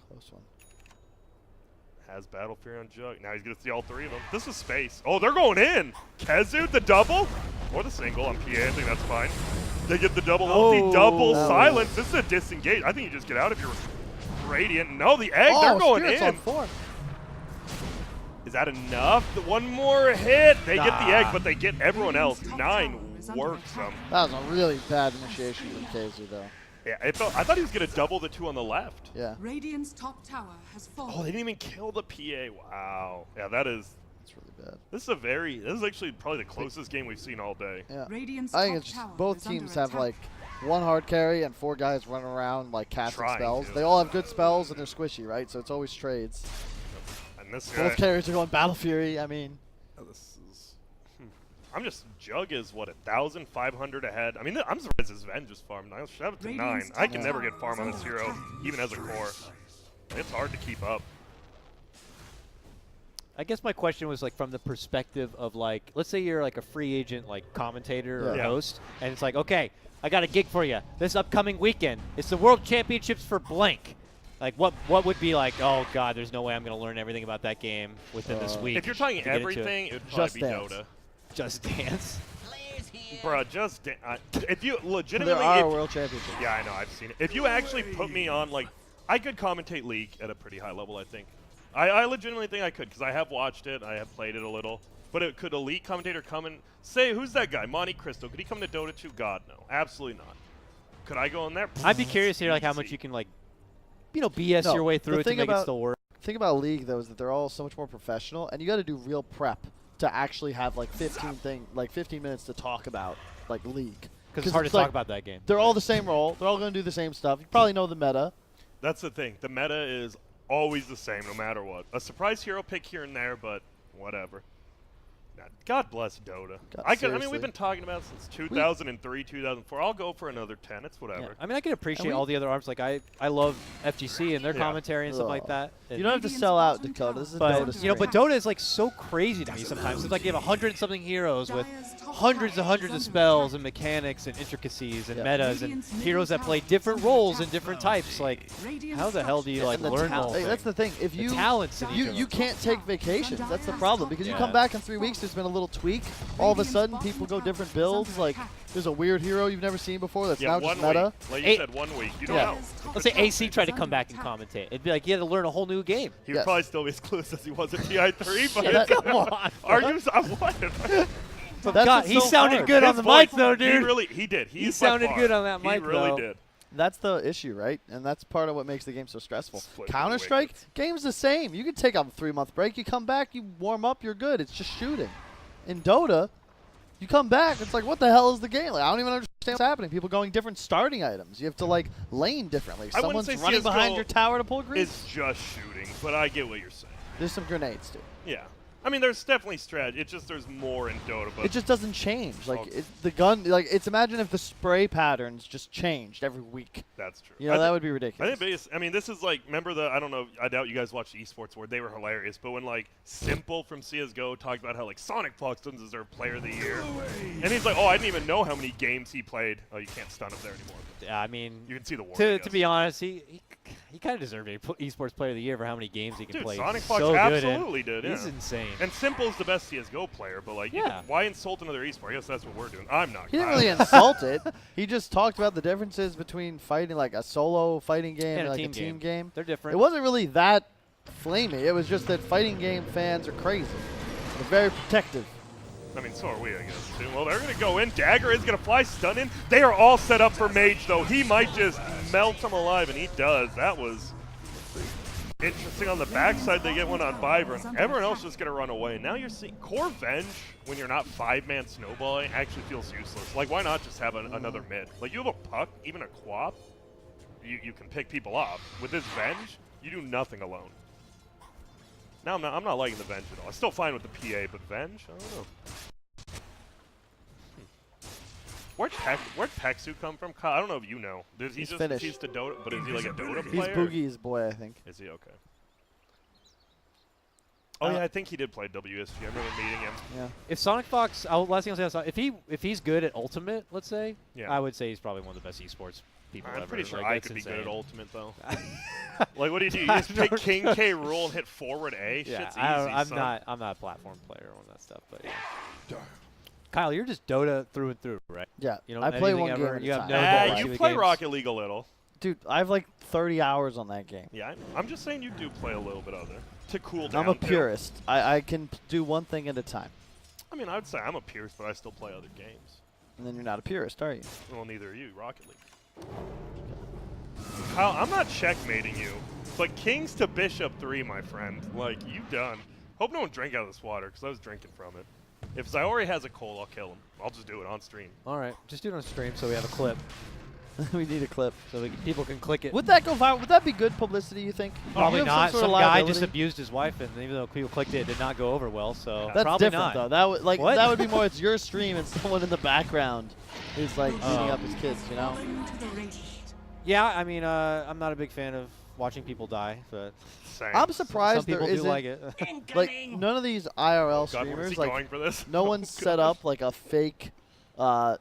Close one. Has Battle Fury on Jug. Now he's going to see all three of them. This is space. Oh, they're going in. Kezu, the double. Or the single on PA. I think that's fine. They get the double ulti, double that silence. This is a disengage. I think you just get out if you're Radiant. No, the egg. They're going Spirit's in. on 4. Is that enough? The one more hit. They get the egg, Nah. but they get everyone else. Radiant's top 9 tower is under works attack. them. That was a really bad initiation from KZ though. Yeah, I thought he was going to double the 2 on the left. Yeah, Radiant's top tower has fallen. Oh, they didn't even kill the PA. Wow. Yeah, that is. it's really bad. This is actually probably the closest game we've seen all day. Yeah. Radiant's I think top it's tower just both is under teams have attack. like one hard carry and 4 guys running around like casting Trying spells. to. They all have good spells and they're squishy, right? So it's always trades. And this guy. Both carriers are going Battle Fury. I mean, This is. I'm just. Jug is what, 1,500 ahead. I mean, I'm surprised his Venge is farmed. I'll shove it to 9. Radiant's I top can never tower get farm is on this under hero, attack. even as a core. It's hard to keep up. I guess my question was like from the perspective of like, let's say you're like a free agent, like commentator or Yeah. host, and it's like, okay, I got a gig for you this upcoming weekend. It's the World Championships for blank. Like, what would be like? Oh God, there's no way I'm gonna learn everything about that game within this week. If you're talking to get into it. everything, it would Just probably be Dance. Dota. Just Dance. Players here. Bruh, if you there legitimately. are if- World Championships. Yeah, I know. I've seen it. If you actually put me on, like, I could commentate League at a pretty high level, I think. I legitimately think I could, because I have watched it. I have played it a little. But could a League commentator come and say, who's that guy? Monte Cristo. Could he come to Dota 2? God, no. Absolutely not. Could I go in there? I'd be curious to hear like how much Easy. you can like, BS No, your way the through it to thing make it about- still work. The thing about League though is that they're all so much more professional, and you got to do real prep to actually have like 15 minutes to talk about like League. Because it's hard to talk about that game. They're all the same role. They're all going to do the same stuff. You probably know the meta. That's the thing. The meta is always the same, no matter what. A surprise hero pick here and there, but whatever. God bless Dota. God, I mean, seriously. we've been talking about it since 2003, 2004. I'll go for another 10. It's whatever. Yeah. I mean, I can appreciate we- all the other arms. Like I love FGC and their Yeah. commentary and stuff like Ugh. that. You don't have to sell out, Dakota. This is a Dota But stream. you know, but Dota is like so crazy to me sometimes. It's like you have 100-something heroes with hundreds and hundreds of spells and mechanics and intricacies and Yeah. metas and heroes that play different roles and different types. Like, how the hell do you like And the learn tal- all hey, that's the thing. If the you talents in each of you them? can't take vacations. That's the problem because you Yeah. come back in 3 weeks. There's been a little tweak. All of a sudden, people go different builds. Like there's a weird hero you've never seen before that's Yeah, now one just meta. week. Like you Eight- said, 1 week. You don't Yeah. know. Let's say AC tried to come back and commentate. It'd be like you had to learn a whole new game. He would Yes. probably still be as clueless as he was at TI3, but Yeah, Come on. are you? What? That's God, what's he so sounded hard. good on His the voice, mic, though, dude. He did. He sounded good on that mic, He really though. did. That's the issue, right? And that's part of what makes the game so stressful. Split Counter-Strike, wickets. game's the same. You can take a 3-month break. You come back, you warm up, you're good. It's just shooting. In Dota, you come back, it's like, what the hell is the game? Like, I don't even understand what's happening. People going different starting items. You have to, like, lane differently. I wouldn't Someone's say running CS:GO behind your tower to pull grease. It's just shooting, but I get what you're saying. There's some grenades, too. Yeah. I mean, there's definitely strategy. It's just there's more in Dota, but It just doesn't change. Like, Okay. the gun, like, it's imagine if the spray patterns just changed every week. that's true. You know, that would be ridiculous. I mean, this is like, remember I don't know, I doubt you guys watched the esports where they were hilarious, but when like Simple from CSGO talked about how like Sonic Fox doesn't deserve Player of the Year, and he's like, oh, I didn't even know how many games he played. Oh, you can't stun him there anymore. Yeah, I mean, You can see the warning. to be honest, he kind of deserved a esports player of the year for how many games he can Dude, play. Sonic He's Fox so good, and absolutely did, He's yeah. insane. And Simple's the best CSGO player, but like, Yeah. why insult another esport? I guess that's what we're doing. I'm not. He didn't Kyle. really insult it. He just talked about the differences between fighting like a solo fighting game And and a like team a team game. They're different. It wasn't really that flamey. It was just that fighting game fans are crazy. They're very protective. I mean, so are we, I guess, too. Well, they're going to go in. Dagger is going to fly, stun in. They are all set up for Mage, though. He might just melt them alive, and he does. That was interesting. On the backside, they get one on Vibrant. Everyone else is just going to run away. Now you're seeing Core Venge, when you're not 5-man snowballing, actually feels useless. Like, why not just have another mid? Like, you have a puck, even a quap, you can pick people off. With this Venge, you do nothing alone. Now I'm not liking the Venge at all. I'm still fine with the PA, but Venge? I don't know. Where'd Pexu come from? Kyle, I don't know if you know. Does he He's just Finnish. teach the Dota, but is he like a Dota He's player? Boogie's boy, I think. Is he okay? Oh yeah, I think he did play WSG. I remember meeting him. Yeah. If Sonic Fox, last thing I'll say on Sonic, if he's good at Ultimate, let's say, Yeah. I would say he's probably one of the best esports people I'm ever. pretty sure Like, I that's could be insane. good at Ultimate though. Like, what do? You just pick King K rule and hit forward A. Yeah, Shit's easy. I'm son. not a platform player on that stuff, but yeah. Kyle, you're just Dota through and through, right? Yeah. You know, I play anything one ever? game at You a have time. no Ah, ball you with play games. Rocket League a little. Dude, I have like 30 hours on that game. Yeah, I'm just saying you do play a little bit of it to cool down. I'm a too. purist. I can do one thing at a time. I mean, I would say I'm a purist, but I still play other games. And then you're not a purist, are you? Well, neither are you. Rocket League. Kyle, I'm not checkmating you, but kings to bishop 3, my friend. Like, you done. Hope no one drank out of this water, because I was drinking from it. If Zyori has a cold, I'll kill him. I'll just do it on stream. All right, just do it on stream so we have a clip, We need a clip. so people can click it. Would that go viral? Would that be good publicity, you think? Probably You have not. Some, sort Some of guy liability? just abused his wife, and even though people clicked it, it did not go over well. So That's probably different, not. though. That would What? that would be more. It's your stream and someone in the background is like beating Oh. up his kids. You know. Into the radiant. Yeah, I mean, I'm not a big fan of watching people die, but Same. I'm some surprised people there do isn't like it. like Incoming! none of these IRL God, where's he streamers. Like going for this? no Oh, one's set God. up like a fake They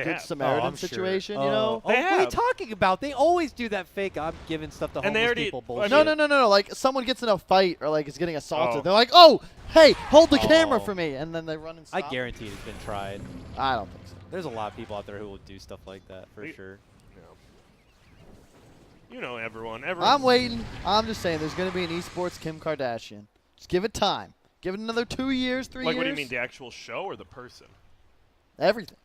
Good have. Samaritan I'm sure. situation. You know. What are you have. talking about? They always do that fake. I'm giving stuff to And they homeless already- people. I Bullshit. No, no, no, no, no. Like someone gets in a fight or like is getting assaulted. Oh. They're like, "Oh, hey, hold the camera Oh. for me," and then they run and I stop. guarantee it's been tried. I don't think so. There's a lot of people out there who will do stuff like that for We- sure. You know everyone. I'm waiting. I'm just saying, there's going to be an esports Kim Kardashian. Just give it time. Give it another 2 years, 3 Like, years. what do you mean, the actual show or the person? Everything.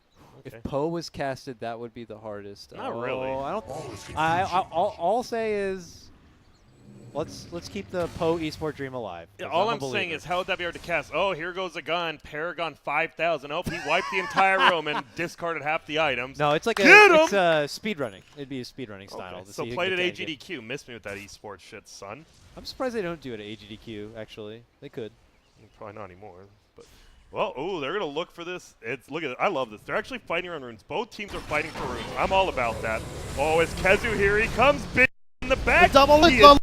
Okay. If Poe was casted, that would be the hardest. Not really. I don't. All I'll say is, let's keep the Poe esport dream alive. Yeah, 'cause all a I'm saying believer. is, how would that be hard to cast? Oh, here goes a gun, Paragon 5000. Oh, he wiped the entire room and discarded half the items. No, it's like Get it's speed running. It'd be a speed running style. Okay, to so see who played can at tank it. AGDQ. Missed me with that esports shit, son. I'm surprised they don't do it at AGDQ. Actually, they could. Probably not anymore. But well, oh, they're gonna look for this. Look at it. I love this. They're actually fighting on runes. Both teams are fighting for runes. I'm all about that. Oh, it's Kezu here. He comes big in the back. double He is is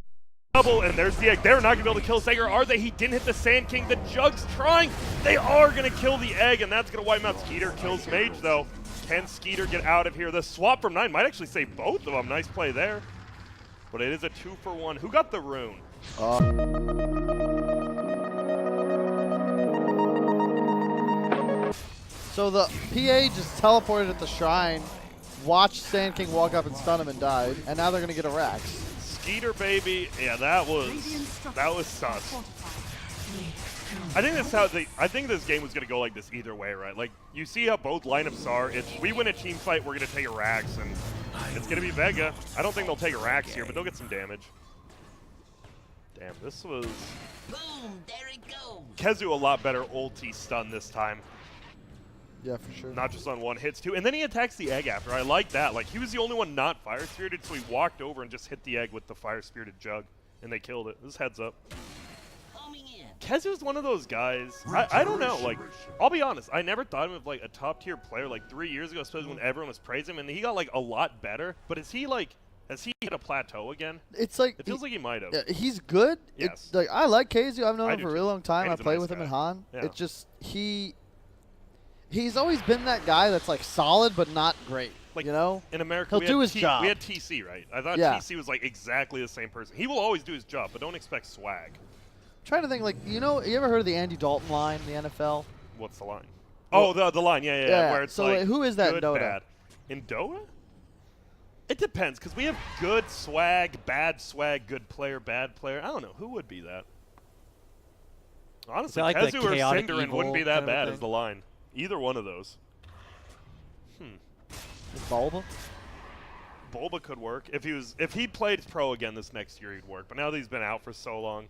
double, and there's the egg. They're not gonna be able to kill Sager, are they? He didn't hit the Sand King. The Jug's trying. They are gonna kill the egg, and that's gonna wipe him out. Skeeter kills Mage though. Can Skeeter get out of here? The swap from 9 might actually save both of them. Nice play there. But it is a 2-for-1. Who got the rune? So the PA just teleported at the shrine, watched Sand King walk up and stun him and died, and now they're going to get a Rax. Skeeter baby. Yeah, that was Radiant structures sus. fortified. I think that's how I think this game was gonna go like this either way, right? Like you see how both lineups are. If we win a team fight, we're gonna take a Rax, and it's gonna be Vega. I don't think they'll take a Rax here, but they'll get some damage. Damn, this was Boom, there it goes. Kezu a lot better ulti stun this time. Yeah, for sure. Not just on one hits too. And then he attacks the egg after. I like that. Like he was the only one not fire spirited, so he walked over and just hit the egg with the fire spirited jug, and they killed it. This heads up. Homing in. Kezu's one of those guys. I don't know. Like, I'll be honest. I never thought of him as like a top tier player like 3 years ago, especially when everyone was praising him, and he got like a lot better. But is he like? Has he hit a plateau again? It's like It feels like he might have. yeah, he's good. Yes. It's like I like KZ. I've known I him do for a too. really long time. And I he's a played nice with him guy. in Han. Yeah. It's just he's always been that guy that's like solid but not great. Like, you know, in America, he'll we do had his job. We had TC, right? I thought Yeah. TC was like exactly the same person. He will always do his job, but don't expect swag. trying to think like you ever heard of the Andy Dalton line in the NFL? What's the line? Well- Oh, the line, yeah, Yeah, where it's so, like like, who is that in good, Dota? bad. In Dota? It depends, because we have good swag, good player, bad player. I don't know. Who would be that? Honestly, like the Kezu or chaotic Cinderin wouldn't be evil that kind of bad thing? as the line. Either one of those. Bulba. Bulba could work. If he played pro again this next year, he'd work. But now that he's been out for so long,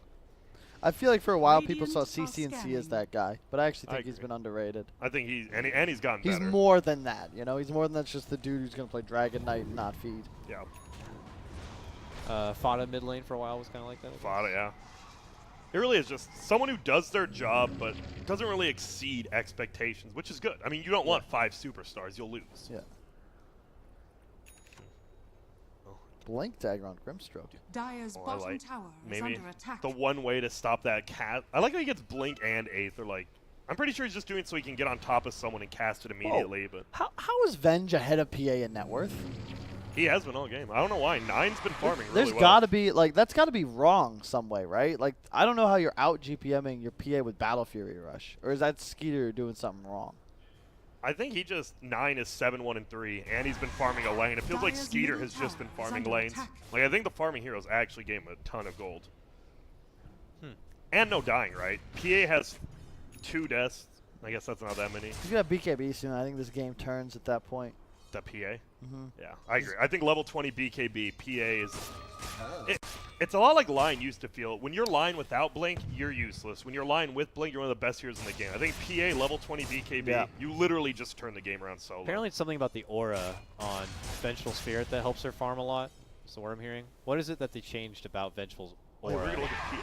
I feel like for a while people Radiant saw are CC and C scanning. as that guy, but I actually I think he's agree. been underrated. I think he's gotten He's better. more than that. He's more than that's just the dude who's gonna play Dragon Knight and not feed. Yeah, Fada mid lane for a while was kind of like that. I guess. Fada, yeah. It really is just someone who does their job but doesn't really exceed expectations, which is good. I mean, you don't want 5 superstars. You'll lose. Yeah. Blink dagger on Grimstroke. Dire's Oh, I bottom like tower is maybe under attack. the one way to stop that cat. I like how he gets blink and eighth. Or like, I'm pretty sure he's just doing it so he can get on top of someone and cast it immediately. But How is Venge ahead of PA in net worth? he has been all game. I don't know why. Nine's been farming There's really well. gotta be that's gotta be wrong some way, right? Like I don't know how you're out GPMing your PA with Battle Fury Rush, or is that Skeeter doing something wrong? I think he just 9 is 7-1 and 3, and he's been farming a lane. It feels like Dire's Skeeter middle has just been tower is farming under lanes. attack. Like I think the farming heroes actually gave him a ton of gold. And no dying, right? PA has 2 deaths. I guess that's not that many. He's gonna BKB soon. I think this game turns at that point. That PA. Mm-hmm. Yeah, I agree. I think level 20 BKB, PA is... It's a lot like Line used to feel. When you're Line without Blink, you're useless. When you're Line with Blink, you're one of the best heroes in the game. I think PA, level 20 BKB, Yeah. you literally just turn the game around solo. Apparently, it's something about the aura on Vengeful Spirit that helps her farm a lot. That's what I'm hearing. What is it that they changed about Vengeful's Wait, we're aura? going to look at PAs.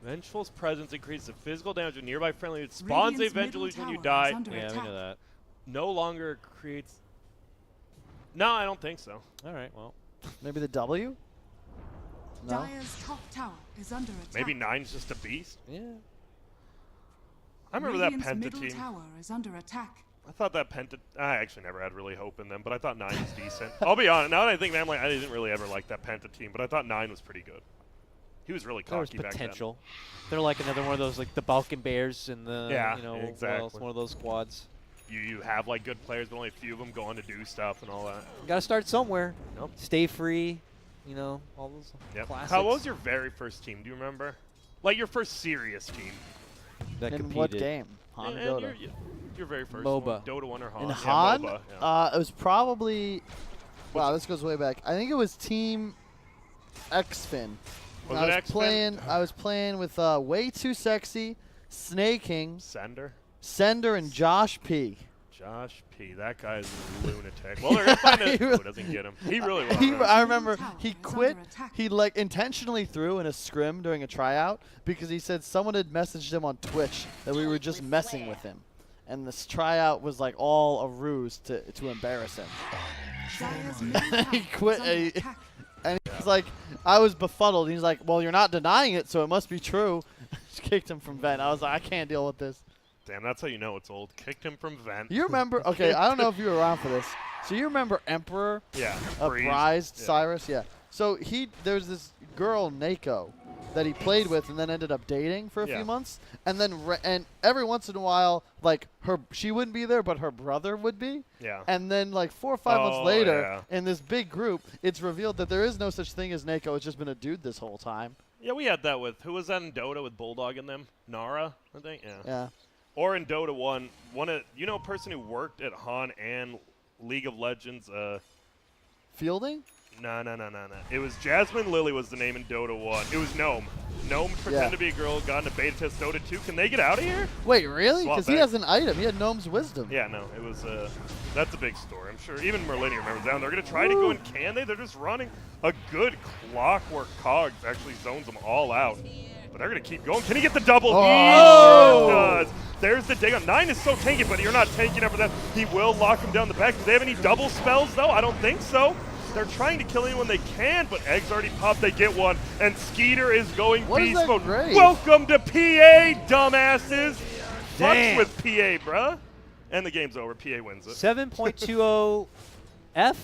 Vengeful's presence increases the physical damage of nearby friendly. It spawns a Radiant's Venge middle illusion when you tower is die. under Yeah, we attack. know that. No longer creates... No, I don't think so. All right, well. Maybe the W? No. Dire's top tower is under attack. Maybe 9's just a beast. Yeah. I remember Radiant's that Penta middle team. tower is under attack. I thought that Penta... I actually never had really hope in them, but I thought 9 was decent. I'll be honest. Now that I think, man, I didn't really ever like that Penta team, but I thought 9 was pretty good. He was really There was cocky back then. potential. They're like another one of those, like the Balkan Bears and the, Yeah, what else, exactly. one of those squads. You have like good players, but only a few of them go on to do stuff and all that. You got to start somewhere. Nope. Stay free. All those Yep. classics. How was your very first team? Do you remember? Like your first serious team? that In competed? what game? Han And or Dota? your very first MOBA. one. Dota 1 or Han? In Yeah, Han, MOBA, yeah. it was probably. Wow, this goes way back. I think it was Team X-Fin. Was I it was X-Fin? playing. I was playing with Way Too Sexy, Snaking, Sender? Sender, and Josh P. Josh P. That guy's a lunatic. Well, they're going to find He who really- doesn't get him. He really was. He, right? I remember Tower he is quit. under attack. He like intentionally threw in a scrim during a tryout because he said someone had messaged him on Twitch that we were just messing with him, and this tryout was like all a ruse to embarrass him. Dire's middle He tower is quit under a- attack. And he's like, I was befuddled. He's like, well, you're not denying it, so it must be true. Just kicked him from Vent. I was like, I can't deal with this. Damn, that's how you know it's old. Kicked him from Vent. You remember? Okay, I don't know if you were around for this. So you remember Emperor Yeah. Uprised Yeah. Cyrus? Yeah. So there's this girl Nako that he played with and then ended up dating for a Yeah. few months, and then and every once in a while, like she wouldn't be there, but her brother would be. Yeah. And then like 4 or 5 months Oh, later, yeah. in this big group, it's revealed that there is no such thing as Nako. It's just been a dude this whole time. Yeah, we had that with, who was that in Dota with Bulldog in them? Nara, I think? Yeah. Yeah. Or in Dota 1, you know a person who worked at Han and League of Legends, Fielding? No. It was Jasmine Lily was the name in Dota 1. It was Gnome. Gnome pretended to be a girl, got into beta test Dota 2. Can they get out of here? Wait, really? Swap Because he back. has an item. He had Gnome's Wisdom. Yeah, no, it was, that's a big story. I'm sure even Merlini remembers that. And they're going to try to go in, can they? They're just running a good clockwork. Cogs actually zones them all out. But they're going to keep going. Can he get the double? Oh! He sure does. There's the dig on. 9 is so tanky, but you're not tanking after that. He will lock him down the back. Do they have any double spells, though? I don't think so. They're trying to kill anyone they can, but Eggs already popped. They get one, and Skeeter is going beast mode. Welcome to PA, dumbasses. Damn. Fucks with PA, bruh. And the game's over. PA wins it. 7.20 F?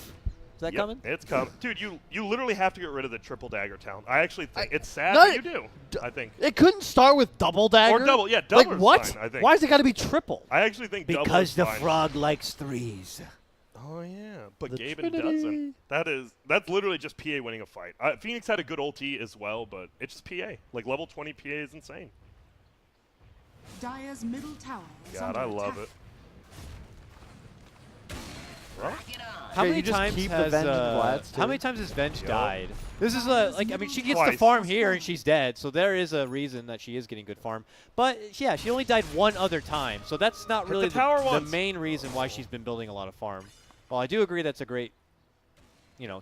Is that Yep, coming? it's coming. Dude, you literally have to get rid of the triple dagger talent. I actually think it's sad No, that you do, I think. It couldn't start with double dagger? Or double, yeah, double Like, is what? fine, I think. Why has it got to be triple? I actually think double Because is the fine. frog likes threes. Oh, yeah. But The Gaben Trinity. doesn't. That's literally just PA winning a fight. Phoenix had a good ulti as well, but it's just PA. Like, level 20 PA is insane. Dire's middle tower is God, under I love attack. it. Well, Get on. How Okay, many you just times keep the has Venge and Vlads, how too. many times has Venge Yup. died? This is like I mean she gets the Twice. farm here and she's dead, so there is a reason that she is getting good farm. But yeah, she only died one other time, so that's not Hit really the tower the once. main reason why she's been building a lot of farm. Well, I do agree that's a great,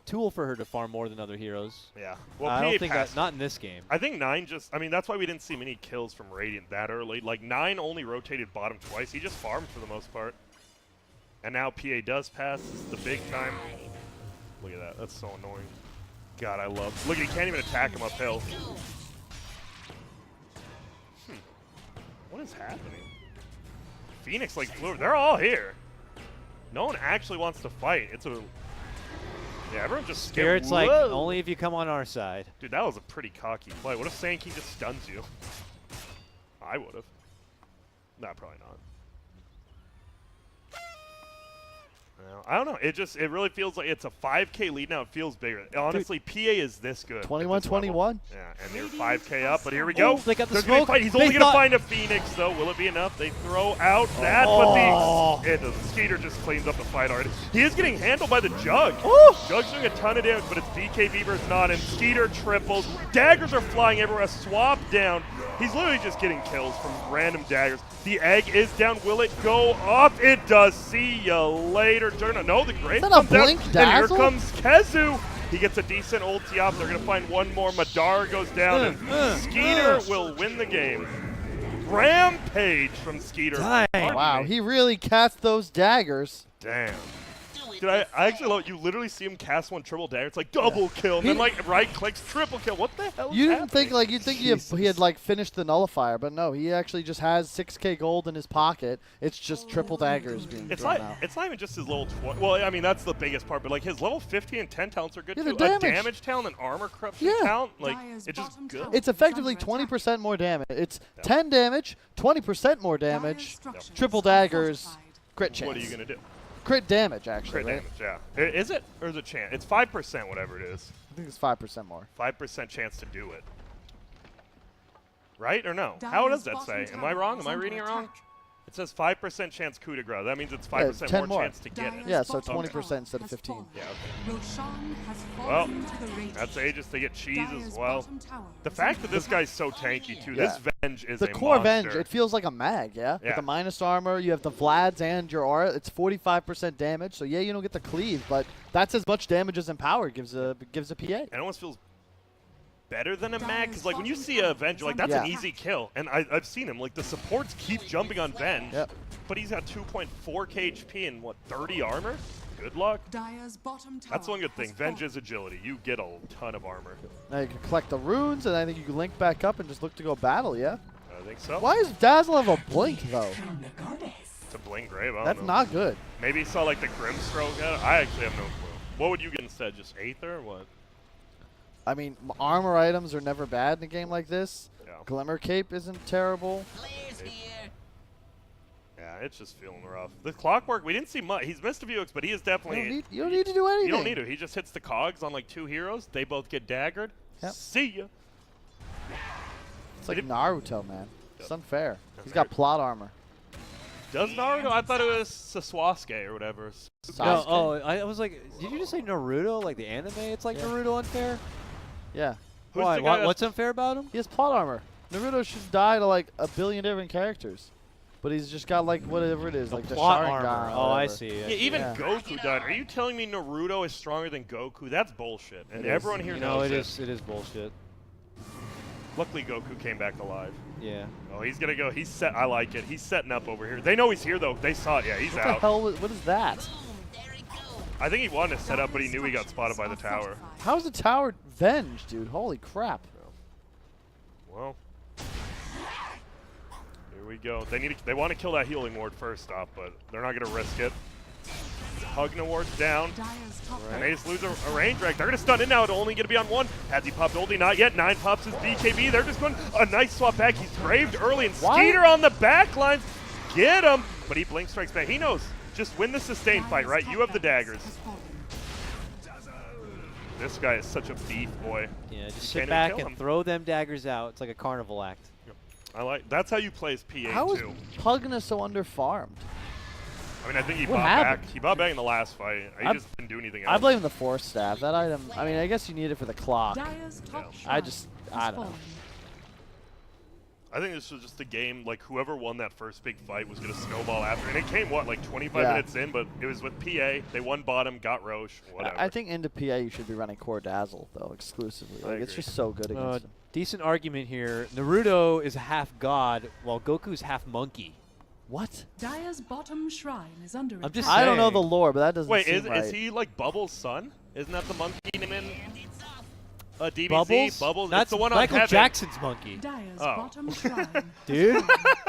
tool for her to farm more than other heroes. yeah. Well, I PA don't think passed. not in this game. I think 9 just, I mean, that's why we didn't see many kills from Radiant that early. Like, 9 only rotated bottom twice. He just farmed for the most part. And now PA does pass. This is the big time. Look at that. That's so annoying. God, I love. Look, he can't even attack him uphill. What is happening? Phoenix, like, flew. They're all here. No one actually wants to fight. It's a. Yeah, everyone's just scared. Spirit's like Whoa. only if you come on our side. Dude, that was a pretty cocky play. What if Sankey just stuns you? I would have. Nah, probably not. No, I don't know. It really feels like it's a 5K lead now. It feels bigger. Honestly, PA is this good. at this level. 21-21. Yeah, and they're 5K up, but here we go. Oh, they got the There's gonna be a smoke. fight. He's They only going to thought- find a Phoenix, though. Will it be enough? They throw out that, Oh. but it doesn't. Skeeter just cleans up the fight already. He is getting handled by the Jug. Jug's doing a ton of damage, but it's BKB versus not, and Skeeter triples. Daggers are flying everywhere. A swap down. He's literally just getting kills from random daggers. The egg is down. Will it go up? It does. See ya later. No, the Grave that a comes out. blink And here dazzle? comes Kezu. He gets a decent ulti off. They're going to find one more. Madara goes down, and Skeeter will win the game. Rampage from Skeeter. Dang. Pardon Wow, me. he really cast those daggers. Damn. Do it. Dude, I actually love you literally see him cast one triple dagger. It's like double kill, and then like right clicks triple kill. What the hell is You didn't happening? think like you'd think he had like finished the nullifier, but no, he actually just has 6K gold in his pocket. It's just triple daggers being It's thrown not. out. It's not even just his level 20. Well, I mean that's the biggest part, but like his level 15 and 10 talents are good Yeah, too. they're A damage. damage talent and armor corruption Yeah. talent, like Dire's it's just bottom good. tower It's effectively is under attack. 20% more damage. It's 10 damage, 20% more Dire's damage, structures triple are daggers, fortified. crit chance. What are you gonna do? Crit damage, actually, Crit right? damage, yeah. Is it or is it chance? It's 5%, whatever it is. I think it's 5% more. 5% chance to do it. Right or no? Dire's How does that bottom say? Am I tower wrong? is Am I under reading it wrong? attack. It says 5% chance coup de grace. That means it's 5% 10 more more. chance to get it. Dire's Yeah, so bottom 20% tower instead of has 15. fallen. Yeah, Roshan has Well, fallen to the radiant. that's ages to get cheese Dire's as well. bottom tower The is fact under that this attack. guy's so tanky too. Yeah. This Venge is The a core monster. Venge, it feels like a mag, yeah? Yeah. With the minus armor, you have the Vlads and your aura. It's 45% damage, so yeah, you don't get the cleave, but that's as much damage as Empower gives a PA. And it almost feels better than a mag Dire's because like when you bottom see a tower Venge, is like under that's an Yeah. easy kill. And I've seen him. Like the supports keep jumping on Venge. Yep. But he's got 2.4k HP and what 30 armor. Good luck. Dire's bottom tower That's one good thing. has Venge fallen. is agility. You get a ton of armor. Now you can collect the runes, and I think you can link back up and just look to go battle, yeah? I think so. Why does Dazzle have a blink, though? It's a bling grave. I don't That's know. not good. Maybe he saw like the Grimstroke. I actually have no clue. What would you get instead? Just Aether or what? I mean, armor items are never bad in a game like this. Yeah. Glimmer Cape isn't terrible. Players here. Yeah, it's just feeling rough. The Clockwork, we didn't see much. He's missed a few hooks, but he is You definitely. don't need to do anything. You don't need to. He just hits the cogs on like 2 heroes. They both get daggered. Yep. See ya. It's like Naruto, man. It's unfair. He's Okay. got plot armor. Does Naruto? I thought it was Sasuke or whatever. No, Sasuke. oh, I was like, did you just say Naruto? Like the anime? It's like Yeah. Naruto unfair? Yeah. Who's Why? the guy What's unfair about him? He has plot armor. Naruto should die to like a billion different characters. But he's just got like whatever it is, like the plot Sharingan. armor. or Oh, I whatever. see. Yeah, even Yeah. Goku died. Are you telling me Naruto is stronger than Goku? That's bullshit. And It is. everyone here You know, knows it is bullshit. Luckily, Goku came back alive. Yeah. Oh, he's gonna go. He's set. I like it. He's setting up over here. They know he's here though. They saw it. Yeah, he's What the out. hell? What is that? Boom, there it goes. I think he wanted to set up, but he knew he got spotted by the tower. How's the tower venged, dude? Holy crap. Well, here we go. They want to kill that healing ward first off, but they're not gonna risk it. Hugging ward's down. Dyer's top And they just lose a range drag. They're going to stun in now. It's only going to be on one. Has he popped ulti? Not yet. 9 pops his BKB. They're just going a nice swap back. He's graved early. And What? Skeeter on the back lines. Get him. But he blink strikes back. He knows. Just win the sustain fight, right? You have the daggers. This guy is such a beef, boy. Yeah, just Can't sit even back kill and him. throw them daggers out. It's like a carnival act. I like. That's how you play as PA How is too. Pugna so underfarmed? I mean, I think he What bought happened? back. He bought back in the last fight. He I- just didn't do anything else. I blame the force staff. That item, I mean, I guess you need it for the clock. Dyer's top I shrine I has don't know. fallen. I think this was just a game, like, whoever won that first big fight was going to snowball after. And it came, what, like 25 Yeah. minutes in, but it was with PA. They won bottom, got Roche, whatever. I think into PA you should be running Core Dazzle, though, exclusively. I Like, it's agree. just so good against him. Decent argument here. Naruto is half god, while Goku's half monkey. What? Dyer's bottom shrine is under I'm just attack. I don't know the saying. lore, but that doesn't Wait, seem right. is he, like, Bubbles' son? Isn't that the monkey name in DBZ? Bubbles? Bubbles? That's it's the one Michael on Heaven. Jackson's monkey. Dyer's Oh. bottom shrine. Dude,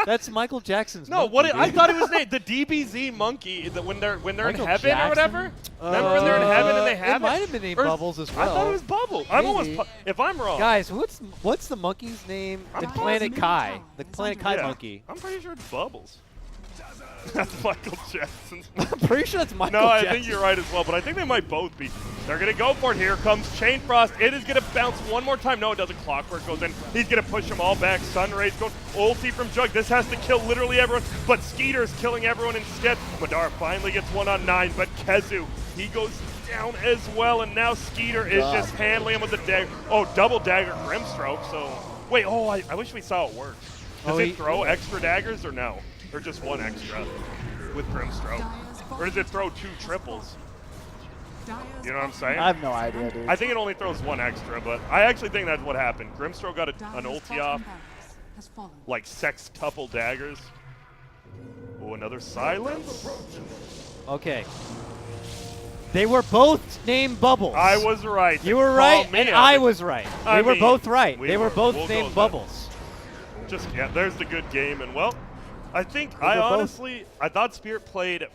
that's Michael Jackson's No, monkey. what? I dude. thought it was named the DBZ monkey. That when they're in Michael heaven Jackson? or whatever. Remember when they're in heaven and they have it might have been named Or is- Bubbles as I thought well. it was Bubbles. I'm almost. Maybe. If I'm wrong, Guys, what's the monkey's name? I'm The positive. Planet Kai. Tower The is Planet under Kai yeah, monkey. I'm pretty sure it's Bubbles. That's Michael Jackson. I'm pretty sure that's Michael No, Jackson. I think you're right as well, but I think they might both be. They're going to go for it. Here comes Chain Frost. It is going to bounce one more time. No, it doesn't. Clockwork goes in. He's going to push them all back. Sunray's going. Ulti from Jug. This has to kill literally everyone, but Skeeter's killing everyone instead. Madara finally gets 1-on-9, but Kezu, he goes down as well, and now Skeeter is God. just handling him with the dagger. Oh, double dagger Grimstroke. So, wait, I wish we saw it work. Does Oh, it he- throw extra daggers or no? Or just one extra with Grimstroke? Dyer's Or does it throw 2 triples? Dyer's You know what I'm bottom- saying? I have no idea, dude. I think it only throws 1 extra, but I actually think that's what happened. Grimstroke got an Dyer's ulti bottom off, barracks has fallen. like sextuple daggers. Oh, another silence? Okay. They were both named Bubbles. I was right. You were Call right, me and out. I was right. I We were mean, both right. we They were were. both We'll go named with that. Bubbles. Just, yeah, there's the good game. And, well, I think were both- honestly, I thought Spirit played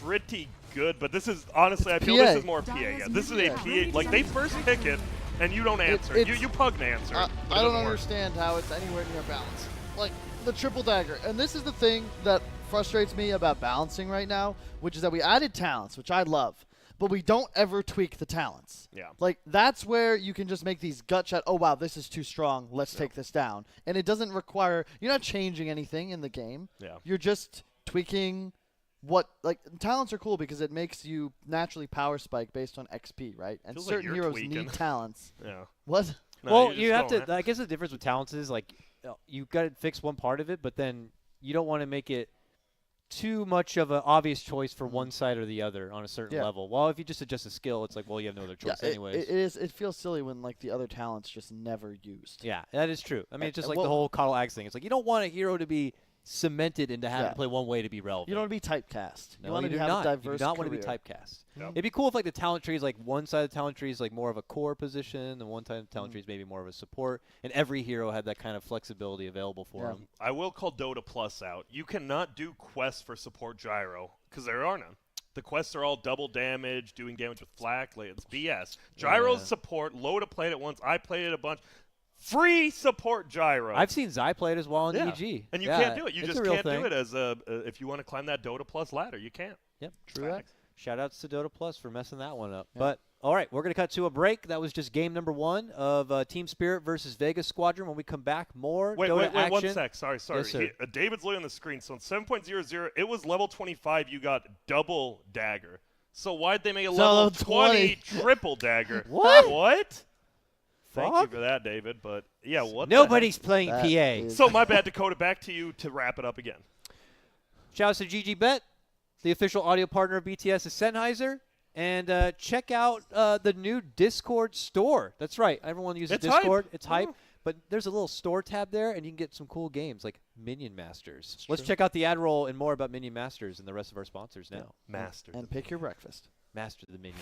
pretty good, but this is, honestly, I feel PA. this is more PA. Yeah, this is a PA. Like, they first pick it, and you don't answer. it's- You pug an answer. but it I doesn't don't work. understand how it's anywhere near balanced. Like, the triple dagger. And this is the thing that frustrates me about balancing right now, which is that we added talents, which I love, but we don't ever tweak the talents. Yeah. Like, that's where you can just make these gut shot, oh, wow, this is too strong. Let's take this down. And it doesn't require, you're not changing anything in the game. Yeah. You're just tweaking what, like, talents are cool because it makes you naturally power spike based on XP, right? And Feels like certain you're heroes tweaking. need talents. Yeah. What? No, Well, just you have don't, to. I guess the difference with talents is like you got to fix one part of it, but then you don't want to make it too much of an obvious choice for one side or the other on a certain Yeah. level. Well, if you just adjust a skill, it's like, well, you have no other choice anyways. It feels silly when like the other talents just never used. Yeah, that is true. I mean, it's just like well- the whole Coddle Axe thing. It's like you don't want a hero to be cemented into having Yeah. to play one way to be relevant. You don't want to be typecast. No, you want you to do have not. a diverse You do not want to be career. typecast. Yep. It'd be cool if like the talent tree is like one side of the talent tree is like more of a core position, and one side of the talent tree is maybe more of a support, and every hero had that kind of flexibility available for Yeah. them. I will call Dota Plus out. You cannot do quests for support gyro because there are none. The quests are all double damage, doing damage with flak. Like, it's BS. Gyro's Yeah. support. Loda played it once. I played it a bunch. Free support gyro. I've seen Zai play it as well in yeah. EG. And you Yeah, can't do it. You it's just a real can't thing. do it as a if you want to climb that Dota Plus ladder. You can't. Yep. True that. Shout outs to Dota Plus for messing that one up. Yeah. But All right, we're going to cut to a break. That was just game number 1 of Team Spirit versus Vega Squadron. When we come back, more Wait, Dota action. 1 sec. Sorry. Yes, sir. David's looking on the screen. So in 7.00, it was level 25. You got double dagger. So why'd they make a level 20 triple dagger? What? What? Thank you Fuck. for that, David. But yeah, what? Nobody's playing That PA. is- So my bad, Dakota. Back to you to wrap it up again. Shout out to GG Bet. The official audio partner of BTS is Sennheiser. And check out the new Discord store. That's right. Everyone uses It's Discord. hype. It's hype. Oh. But there's a little store tab there, and you can get some cool games like Minion Masters. Let's check out the ad roll and more about Minion Masters and the rest of our sponsors now. Master. And pick your breakfast. Master the Minion.